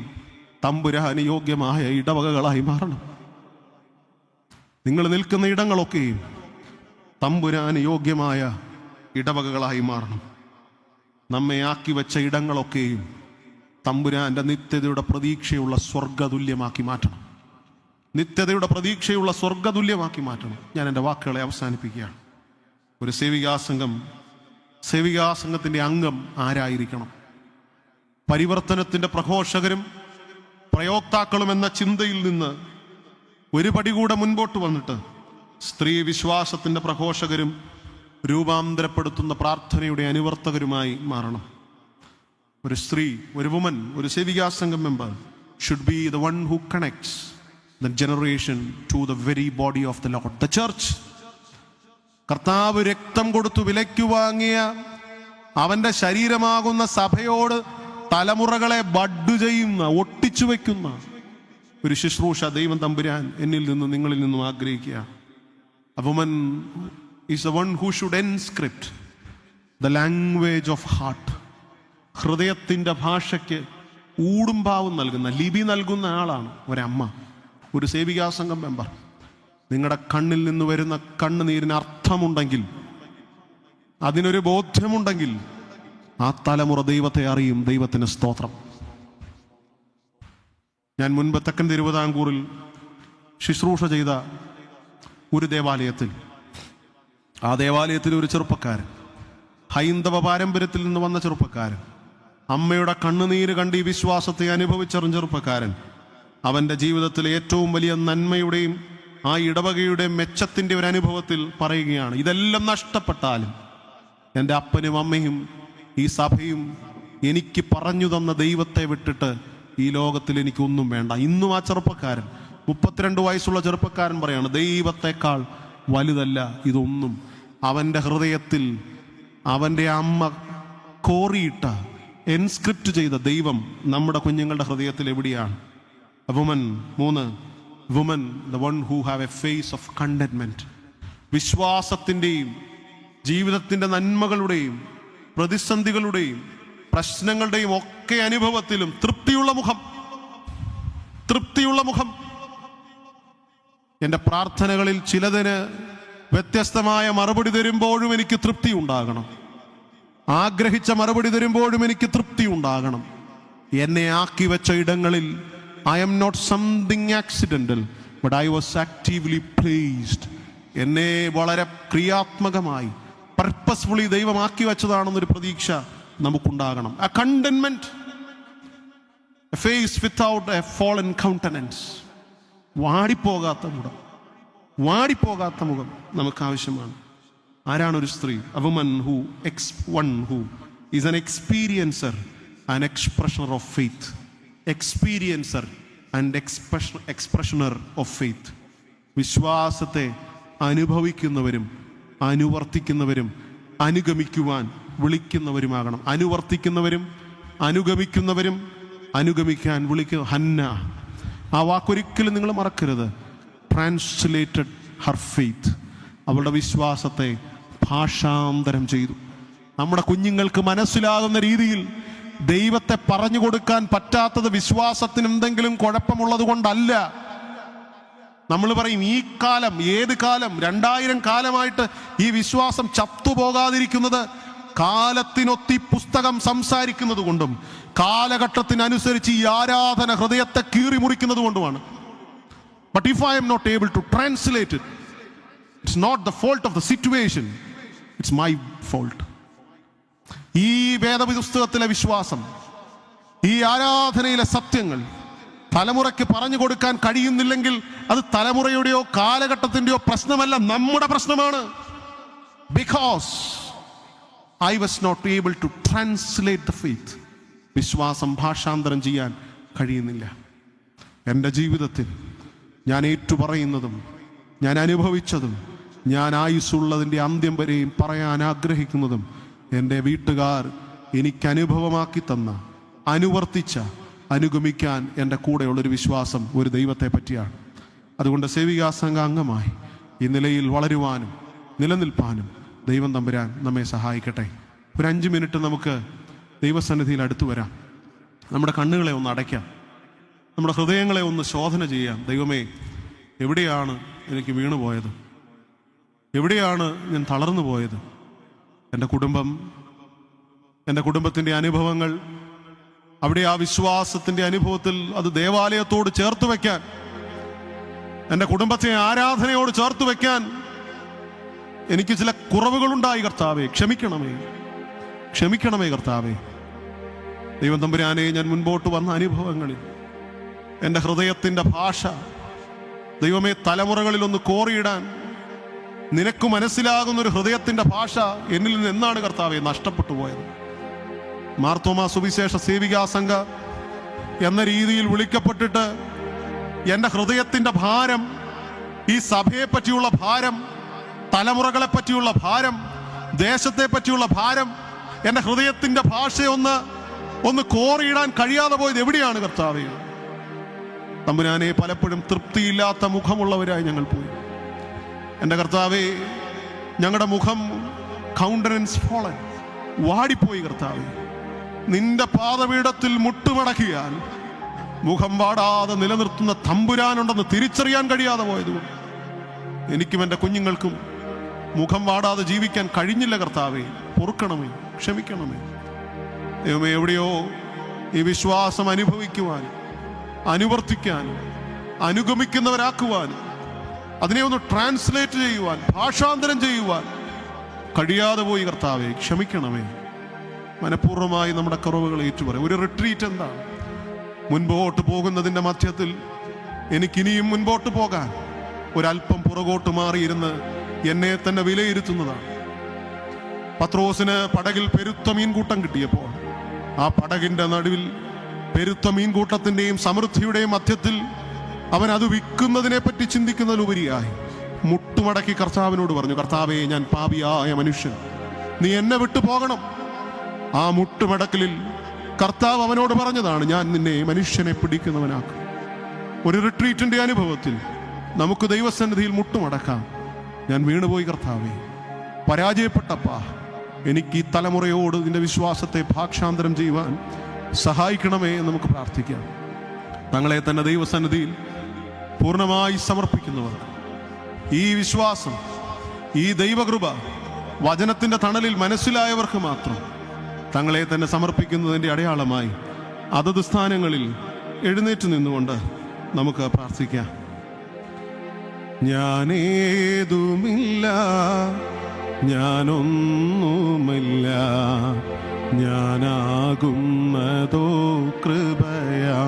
തമ്പുരാന് യോഗ്യമായ ഇടവകകളായി മാറണം. നിങ്ങൾ നിൽക്കുന്ന ഇടങ്ങളൊക്കെയും തമ്പുരാന് യോഗ്യമായ ഇടവകകളായി മാറണം. നമ്മെ ആക്കി വെച്ച ഇടങ്ങളൊക്കെയും തമ്പുരാന്റെ നിത്യതയുടെ പ്രതീക്ഷയുള്ള സ്വർഗതുല്യമാക്കി മാറ്റണം. നിത്യതയുടെ പ്രതീക്ഷയുള്ള സ്വർഗതുല്യമാക്കി മാറ്റണം. ഞാൻ എൻ്റെ വാക്കുകളെ അവസാനിപ്പിക്കുകയാണ്. ഒരു സേവികാസംഘത്തിൻ്റെ അംഗം ആരായിരിക്കണം? പരിവർത്തനത്തിൻ്റെ പ്രഘോഷകരും പ്രയോക്താക്കളും എന്ന ചിന്തയിൽ നിന്ന് ഒരു പടി കൂടെ മുൻപോട്ട് വന്നിട്ട് സ്ത്രീ വിശ്വാസത്തിൻ്റെ പ്രഘോഷകരും രൂപാന്തരപ്പെടുത്തുന്ന പ്രാർത്ഥനയുടെ അനുവർത്തകരുമായി മാറണം. ഒരു സ്ത്രീ, ഒരു വുമൻ, ഒരു സേവികാസംഘം member should be the one who connects the generation to the very body of the Lord, the church. കർത്താവ് രക്തം കൊടുത്തു വിലയ്ക്കു വാങ്ങിയ അവൻ്റെ ശരീരമാകുന്ന സഭയോട് തലമുറകളെ ബഡ് ചെയ്യുന്ന, ഒട്ടിച്ചു വയ്ക്കുന്ന ഒരു ശുശ്രൂഷ ദൈവം തമ്പുരാൻ എന്നിൽ നിന്നും നിങ്ങളിൽ നിന്നും ആഗ്രഹിക്കുക. A woman is the one who should inscript the language of heart. ഹൃദയത്തിൻ്റെ ഭാഷയ്ക്ക് ഊടുംഭാവും നൽകുന്ന, ലിപി നൽകുന്ന ആളാണ് ഒരമ്മ, ഒരു സേവികാ സംഘം മെമ്പർ. നിങ്ങളുടെ കണ്ണിൽ നിന്ന് വരുന്ന കണ്ണുനീരിന് അർത്ഥമുണ്ടെങ്കിൽ, അതിനൊരു ബോധ്യമുണ്ടെങ്കിൽ, ആ തലമുറ ദൈവത്തെ അറിയും. ദൈവത്തിന് സ്തോത്രം. ഞാൻ മുൻപ് തെക്കൻ തിരുവിതാംകൂറിൽ ശുശ്രൂഷ ചെയ്ത ഒരു ദേവാലയത്തിൽ, ആ ദേവാലയത്തിൽ ഒരു ചെറുപ്പക്കാരൻ, ഹൈന്ദവ പാരമ്പര്യത്തിൽ നിന്ന് വന്ന ചെറുപ്പക്കാരൻ, അമ്മയുടെ കണ്ണുനീര് കണ്ട് ഈ വിശ്വാസത്തെ അനുഭവിച്ചറിഞ്ഞ ചെറുപ്പക്കാരൻ, അവൻ്റെ ജീവിതത്തിലെ ഏറ്റവും വലിയ നന്മയുടെയും ആ ഇടവകയുടെയും മെച്ചത്തിൻ്റെ ഒരു അനുഭവത്തിൽ പറയുകയാണ്, ഇതെല്ലാം നഷ്ടപ്പെട്ടാലും എൻ്റെ അപ്പനും അമ്മയും ഈ സഭയും എനിക്ക് പറഞ്ഞു തന്ന ദൈവത്തെ വിട്ടിട്ട് ഈ ലോകത്തിൽ എനിക്കൊന്നും വേണ്ട. ഇന്നും ആ ചെറുപ്പക്കാരൻ, 32 വയസ്സുള്ള ചെറുപ്പക്കാരൻ പറയാണ്, ദൈവത്തെക്കാൾ വലുതല്ല ഇതൊന്നും. അവൻ്റെ ഹൃദയത്തിൽ അവൻ്റെ അമ്മ കോറിയിട്ട, എൻസ്ക്രിപ്റ്റ് ചെയ്ത ദൈവം നമ്മുടെ കുഞ്ഞുങ്ങളുടെ ഹൃദയത്തിൽ എവിടെയാണ്? Woman 3, woman the one who have a face of contentment. വിശ്വാസത്തിൻ്റെയും ജീവിതത്തിൻ്റെ നന്മകളുടെയും പ്രതിസന്ധികളുടെയും പ്രശ്നങ്ങളുടെയും ഒക്കെ അനുഭവത്തിലും തൃപ്തിയുള്ള മുഖം, തൃപ്തിയുള്ള മുഖം. എൻ്റെ പ്രാർത്ഥനകളിൽ ചിലതിന് വ്യത്യസ്തമായ മറുപടി തരുമ്പോഴും എനിക്ക് തൃപ്തി ഉണ്ടാകണം. ആഗ്രഹിച്ച മറുപടി തരുമ്പോഴും എനിക്ക് തൃപ്തി ഉണ്ടാകണം. എന്നെ ആക്കി വെച്ച ഇടങ്ങളിൽ I am not something accidental, but I was actively placed. എന്നെ വളരെ ക്രിയാത്മകമായി പർപ്പസ്ഫുള്ളി ദൈവമാക്കി വെച്ചതാണെന്നൊരു പ്രതീക്ഷ നമുക്കുണ്ടാകണം. A contentment, a face without a fallen countenance. വാടിപ്പോകാത്ത മുഖം, വാടിപ്പോകാത്ത മുഖം നമുക്ക് ആവശ്യമാണ്. ആരാണ് ഒരു സ്ത്രീ? A woman who is an experiencer and expressioner of faith. Experiencer and expressioner of faith. വിശ്വാസത്തെ അനുഭവിക്കുന്നവരും അനുവർത്തിക്കുന്നവരും അനുഗമിക്കുവാൻ വിളിക്കുന്നവരുമാകണം. അനുവർത്തിക്കുന്നവരും അനുഗമിക്കുന്നവരും അനുഗമിക്കാൻ വിളിക്കുക. ഹന്ന, ആ വാക്കൊരിക്കലും നിങ്ങൾ മറക്കരുത്. ട്രാൻസ്ലേറ്റഡ് ഹർ ഫെയ്ത്ത്, അവളുടെ വിശ്വാസത്തെ ഭാഷാന്തരം ചെയ്തു. നമ്മുടെ കുഞ്ഞുങ്ങൾക്ക് മനസ്സിലാകുന്ന രീതിയിൽ ദൈവത്തെ പറഞ്ഞു കൊടുക്കാൻ പറ്റാത്തത് വിശ്വാസത്തിന് എന്തെങ്കിലും കുഴപ്പമുള്ളത് കൊണ്ടല്ല. നമ്മൾ പറയും ഈ കാലം, ഏത് കാലം, 2000 കാലമായിട്ട് ഈ വിശ്വാസം ചത്തുപോകാതിരിക്കുന്നത് കാലത്തിനൊത്തി പുസ്തകം സംസാരിക്കുന്നത് കൊണ്ടും കാലഘട്ടത്തിനനുസരിച്ച് ഈ ആരാധന ഹൃദയത്തെ കീറി മുറിക്കുന്നത് കൊണ്ടുമാണ്. But if I am not able to translate it, it's not the fault of the situation, it's my fault. ഈ വേദപുസ്തകത്തിലെ വിശ്വാസം, ഈ ആരാധനയിലെ സത്യങ്ങൾ തലമുറയ്ക്ക് പറഞ്ഞു കൊടുക്കാൻ കഴിയുന്നില്ലെങ്കിൽ അത് തലമുറയുടെയോ കാലഘട്ടത്തിൻ്റെയോ പ്രശ്നമല്ല, നമ്മുടെ പ്രശ്നമാണ്. Because I was not able to translate the faith. വിശ്വാസം ഭാഷാന്തരം ചെയ്യാൻ കഴിയുന്നില്ല. എൻ്റെ ജീവിതത്തിൽ ഞാൻ ഏറ്റുപറയുന്നതും ഞാൻ അനുഭവിച്ചതും ഞാൻ ആയുസ്സുള്ളതിൻ്റെ അന്ത്യം വരെയും പറയാൻ ആഗ്രഹിക്കുന്നതും എൻ്റെ വീട്ടുകാർ എനിക്ക് അനുഭവമാക്കി തന്ന, അനുവർത്തിച്ച, അനുഗമിക്കാൻ എൻ്റെ കൂടെയുള്ളൊരു വിശ്വാസം ഒരു ദൈവത്തെ പറ്റിയാണ്. അതുകൊണ്ട് സേവികാ സംഘ അംഗമായി ഈ നിലയിൽ വളരുവാനും നിലനിൽപ്പാനും ദൈവം തമ്പുരാൻ നമ്മെ സഹായിക്കട്ടെ. ഒരു 5 മിനിറ്റ് നമുക്ക് ദൈവസന്നിധിയിൽ അടുത്തു വരാം. നമ്മുടെ കണ്ണുകളെ ഒന്ന് അടയ്ക്കാം, നമ്മുടെ ഹൃദയങ്ങളെ ഒന്ന് ശോധന ചെയ്യാം. ദൈവമേ, എവിടെയാണ് എനിക്ക് വീണുപോയത്? എവിടെയാണ് ഞാൻ തളർന്നു പോയത്? എൻ്റെ കുടുംബം, എൻ്റെ കുടുംബത്തിൻ്റെ അനുഭവങ്ങൾ, അവിടെ ആ വിശ്വാസത്തിൻ്റെ അനുഭവത്തിൽ അത് ദേവാലയത്തോട് ചേർത്ത് വയ്ക്കാൻ, എൻ്റെ കുടുംബത്തെ ആരാധനയോട് ചേർത്ത് വയ്ക്കാൻ എനിക്ക് ചില കുറവുകളുണ്ടായി. കർത്താവേ, ക്ഷമിക്കണമേ, ക്ഷമിക്കണമേ കർത്താവേ. ദൈവം തമ്പുരാനെ, ഞാൻ മുൻപോട്ട് വന്ന അനുഭവങ്ങളിൽ എൻ്റെ ഹൃദയത്തിൻ്റെ ഭാഷ ദൈവമേ തലമുറകളിൽ ഒന്ന് കോറിയിടാൻ നിനക്ക് മനസ്സിലാകുന്നൊരു ഹൃദയത്തിൻ്റെ ഭാഷ എന്നിൽ നിന്ന് എന്നാണ് കർത്താവേ നഷ്ടപ്പെട്ടു പോയത്? മാർത്തോമാ സുവിശേഷ സേവികാ സംഘ എന്ന രീതിയിൽ വിളിക്കപ്പെട്ടിട്ട് എൻ്റെ ഹൃദയത്തിൻ്റെ ഭാരം, ഈ സഭയെ പറ്റിയുള്ള ഭാരം, തലമുറകളെ പറ്റിയുള്ള ഭാരം, ദേശത്തെ പറ്റിയുള്ള ഭാരം, എൻ്റെ ഹൃദയത്തിൻ്റെ ഭാഷയൊന്ന് ഒന്ന് കോറിയിടാൻ കഴിയാതെ പോയത് എവിടെയാണ് കർത്താവേ? തമ്പുരാനെ, പലപ്പോഴും തൃപ്തിയില്ലാത്ത മുഖമുള്ളവരായി ഞങ്ങൾ പോയി. എൻ്റെ കർത്താവേ, ഞങ്ങളുടെ മുഖം കൗണ്ടനൻസ് ഫോളൻ, വാടിപ്പോയി കർത്താവേ. നിന്റെ പാദപീഠത്തിൽ മുട്ടുമടക്കിയാൽ മുഖം വാടാതെ നിലനിർത്തുന്ന തമ്പുരാനുണ്ടെന്ന് തിരിച്ചറിയാൻ കഴിയാതെ പോയതുകൊണ്ട് എനിക്കും എൻ്റെ കുഞ്ഞുങ്ങൾക്കും മുഖം വാടാതെ ജീവിക്കാൻ കഴിഞ്ഞില്ല കർത്താവേ. പൊറുക്കണമേ, ക്ഷമിക്കണമേ ദൈവമേ. എവിടെയോ ഈ വിശ്വാസം അനുഭവിക്കുവാനും അനുവർത്തിക്കാനും അനുഗമിക്കുന്നവരാക്കുവാനും അതിനെ ഒന്ന് ട്രാൻസ്ലേറ്റ് ചെയ്യുവാൻ, ഭാഷാന്തരം ചെയ്യുവാൻ കഴിയാതെ പോയി കർത്താവേ. ക്ഷമിക്കണമേ. മനഃപൂർവ്വമായി നമ്മുടെ കുറവുകൾ ഏറ്റുപറയും. ഒരു റിട്രീറ്റ് എന്താണ്? മുൻപോട്ട് പോകുന്നതിൻ്റെ മധ്യത്തിൽ എനിക്കിനിയും മുൻപോട്ട് പോകാൻ ഒരല്പം പുറകോട്ട് മാറിയിരുന്ന് എന്നെ തന്നെ വിലയിരുത്തുന്നതാണ്. പത്രോസിന് പടകിൽ പെരുത്ത മീൻകൂട്ടം കിട്ടിയപ്പോൾ ആ പടകിൻ്റെ നടുവിൽ പെരുത്ത മീൻകൂട്ടത്തിൻ്റെയും സമൃദ്ധിയുടെയും മധ്യത്തിൽ അവൻ അത് വിൽക്കുന്നതിനെ പറ്റി ചിന്തിക്കുന്നതിലുപരിയായി മുട്ടുമടക്കി കർത്താവിനോട് പറഞ്ഞു, കർത്താവേ, ഞാൻ പാപിയായ മനുഷ്യൻ, നീ എന്നെ വിട്ടു പോകണം. ആ മുട്ടുമടക്കലിൽ കർത്താവ് അവനോട് പറഞ്ഞതാണ്, ഞാൻ നിന്നെ മനുഷ്യനെ പിടിക്കുന്നവനാക്കും. ഒരു റിട്രീറ്റിന്റെ അനുഭവത്തിൽ നമുക്ക് ദൈവസന്നിധിയിൽ മുട്ടുമടക്കാം. ഞാൻ വീണുപോയി കർത്താവേ, പരാജയപ്പെട്ടപ്പാ, എനിക്ക് ഈ തലമുറയോട് നിന്റെ വിശ്വാസത്തെ ഭാഷാന്തരം ചെയ്യുവാൻ സഹായിക്കണമേ എന്ന് നമുക്ക് പ്രാർത്ഥിക്കാം. തങ്ങളെ തന്നെ ദൈവസന്നിധിയിൽ പൂർണ്ണമായി സമർപ്പിക്കുന്നവർ, ഈ വിശ്വാസം, ഈ ദൈവകൃപ വചനത്തിന്റെ തണലിൽ മനസ്സിലായവർക്ക് മാത്രം തങ്ങളെ തന്നെ സമർപ്പിക്കുന്നതിൻ്റെ അടയാളമായി അതത് സ്ഥാനങ്ങളിൽ എഴുന്നേറ്റ് നിന്നുകൊണ്ട് നമുക്ക് പ്രാർത്ഥിക്കാം. ഞാനേതുമില്ല, ഞാനൊന്നുമില്ല, ഞാനാകുന്നതോ കൃപയാ.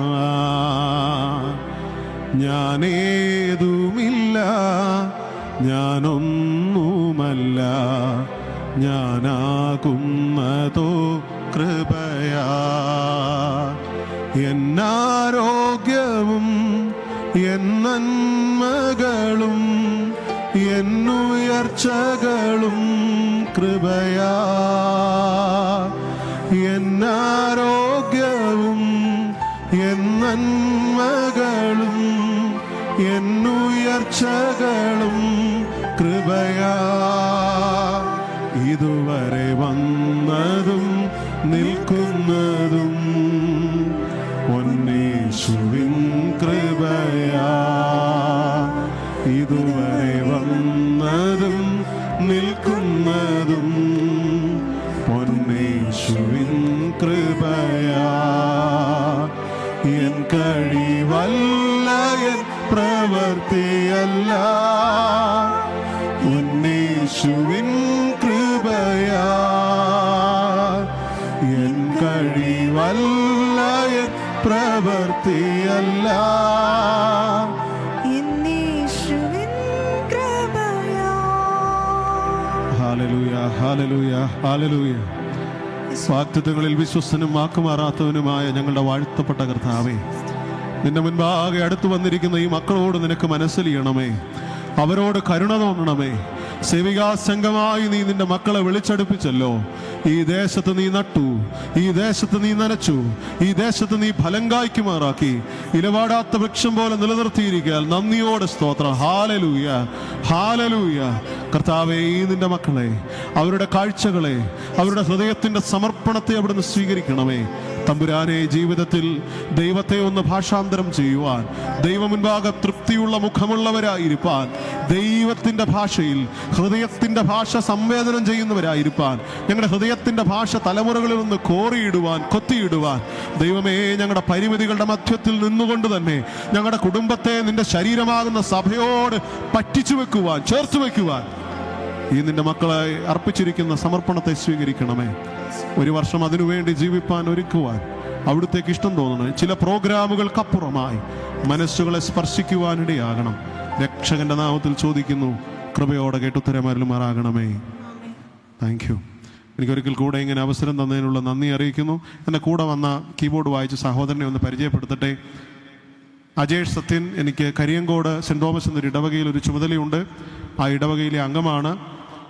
ഞാനേതുമില്ല, ഞാനൊന്നുമല്ല, ഞാനാകുന്നതോ കൃപയാ. എന്നാരോഗ്യവും എന്നന്മകളും എന്നുയർച്ചകളും കൃപയാ. എന്നാരോഗ്യവും എന്നന്മകളും എന്നുയർച്ചകളും കൃപയാ. ഇതുവരെ വന്നതും നിൽക്കുന്നതും പൊന്നേശുവിൻ കൃപയാ. ഇതുവരെ വന്നതും നിൽക്കുന്നതും പൊന്നേശുവിൻ കൃപയാ. എൻ കഴിവല്ല, എൻ പ്രവൃത്തിയല്ല, പൊന്നേശുവിൻ കൃപയാ. എൻ കഴിവല്ല, എൻ പ്രവൃത്തിയല്ല, ഹല്ലേലൂയ, ഹല്ലേലൂയ, ഹല്ലേലൂയ. വാഗ്ദത്തങ്ങളിൽ വിശ്വസ്തനും വാക്കുമാറാത്തവനുമായ ഞങ്ങളുടെ വാഴ്ത്തപ്പെട്ട കർത്താവേ, നിന്റെ മുൻപാകെ അടുത്തു വന്നിരിക്കുന്ന ഈ മക്കളോട് നിനക്ക് മനസ്സിലിയണമേ, അവരോട് കരുണ തോന്നണമേ. സേവികാസംഘമായി നീ നിന്റെ മക്കളെ വിളിച്ചടുപ്പിച്ചല്ലോ. ഈ ദേശത്ത് നീ നട്ടു, ഈ ദേശത്ത് നീ നനച്ചു, ഈ ദേശത്ത് നീ ഫലം കായ്ക്കുമാറാക്കി, ഇലവാടാത്ത വൃക്ഷം പോലെ നിലനിർത്തിയിരിക്കാൻ നന്ദിയോടെ സ്തോത്രം. Hallelujah, hallelujah. കർത്താവേ, ഈ നിന്റെ മക്കളെ, അവരുടെ കാഴ്ചകളെ, അവരുടെ ഹൃദയത്തിന്റെ സമർപ്പണത്തെ അവിടുന്ന് സ്വീകരിക്കണമേ. തമ്പുരാനെ, ജീവിതത്തിൽ ദൈവത്തെ ഒന്ന് ഭാഷാന്തരം ചെയ്യുവാൻ, ദൈവമുൻപാകെ തൃപ്തിയുള്ള മുഖമുള്ളവരായിരിക്കാൻ, ദൈവത്തിന്റെ ഭാഷയിൽ ഹൃദയത്തിന്റെ ഭാഷ സംവേദനം ചെയ്യുന്നവരായിരിക്കാൻ, ഞങ്ങളുടെ ഹൃദയത്തിന്റെ ഭാഷ തലമുറകളിൽ നിന്ന് കോറിയിടുവാൻ, കൊത്തിയിടുവാൻ, ദൈവമേ, ഞങ്ങളുടെ പരിമിതികളുടെ മധ്യത്തിൽ നിന്നുകൊണ്ട് തന്നെ ഞങ്ങളുടെ കുടുംബത്തെ നിന്റെ ശരീരമാകുന്ന സഭയോട് പറ്റിച്ചു വെക്കുവാൻ, ചേർത്ത് വെക്കുവാൻ ഈ നിന്റെ മക്കളെ അർപ്പിച്ചിരിക്കുന്ന സമർപ്പണത്തെ സ്വീകരിക്കണമേ. ഒരു വർഷം അതിനുവേണ്ടി ജീവിപ്പാൻ ഒരുക്കുവാൻ അവിടുത്തേക്ക് ഇഷ്ടം തോന്നണേ. ചില പ്രോഗ്രാമുകൾക്കപ്പുറമായി മനസ്സുകളെ സ്പർശിക്കുവാനിടയാകണം. രക്ഷകന്റെ നാമത്തിൽ ചോദിക്കുന്നു, കൃപയോടെ കേട്ടുത്തരമരുളുമാറാകണമേ. Thank you. എനിക്കൊരിക്കൽ കൂടെ ഇങ്ങനെ അവസരം തന്നതിനുള്ള നന്ദി അറിയിക്കുന്നു. എൻ്റെ കൂടെ വന്ന കീബോർഡ് വായിച്ച സഹോദരനെ ഒന്ന് പരിചയപ്പെടുത്തട്ടെ. അജേഷ് സത്യൻ എനിക്ക് കരിയങ്കോട് സെൻറ് തോമസ് എന്നൊരു ഇടവകയിൽ ഒരു ചുമതലയുണ്ട്. ആ ഇടവകയിലെ അംഗമാണ്.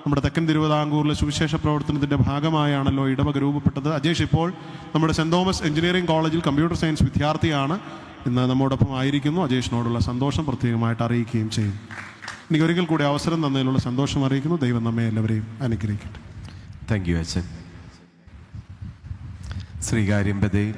നമ്മുടെ തെക്കൻ തിരുവിതാംകൂറിലെ സുവിശേഷ പ്രവർത്തനത്തിൻ്റെ ഭാഗമായാണല്ലോ ഇടവക രൂപപ്പെട്ടത്. അജേഷ് ഇപ്പോൾ നമ്മുടെ സെൻറ് തോമസ് എഞ്ചിനീയറിംഗ് കോളേജിൽ കമ്പ്യൂട്ടർ സയൻസ് വിദ്യാർത്ഥിയാണ്. ഇന്ന് നമ്മോടൊപ്പം ആയിരിക്കുന്നു. അജേഷിനോടുള്ള സന്തോഷം പ്രത്യേകമായിട്ട് അറിയിക്കുകയും ചെയ്യും. എനിക്ക് ഒരിക്കൽ കൂടി അവസരം തന്നതിലുള്ള സന്തോഷം അറിയിക്കുന്നു. ദൈവം നമ്മെ എല്ലാവരെയും അനുഗ്രഹിക്കട്ടെ. താങ്ക് യു അച്ഛൻ. ശ്രീകാര്യം ബദയിൽ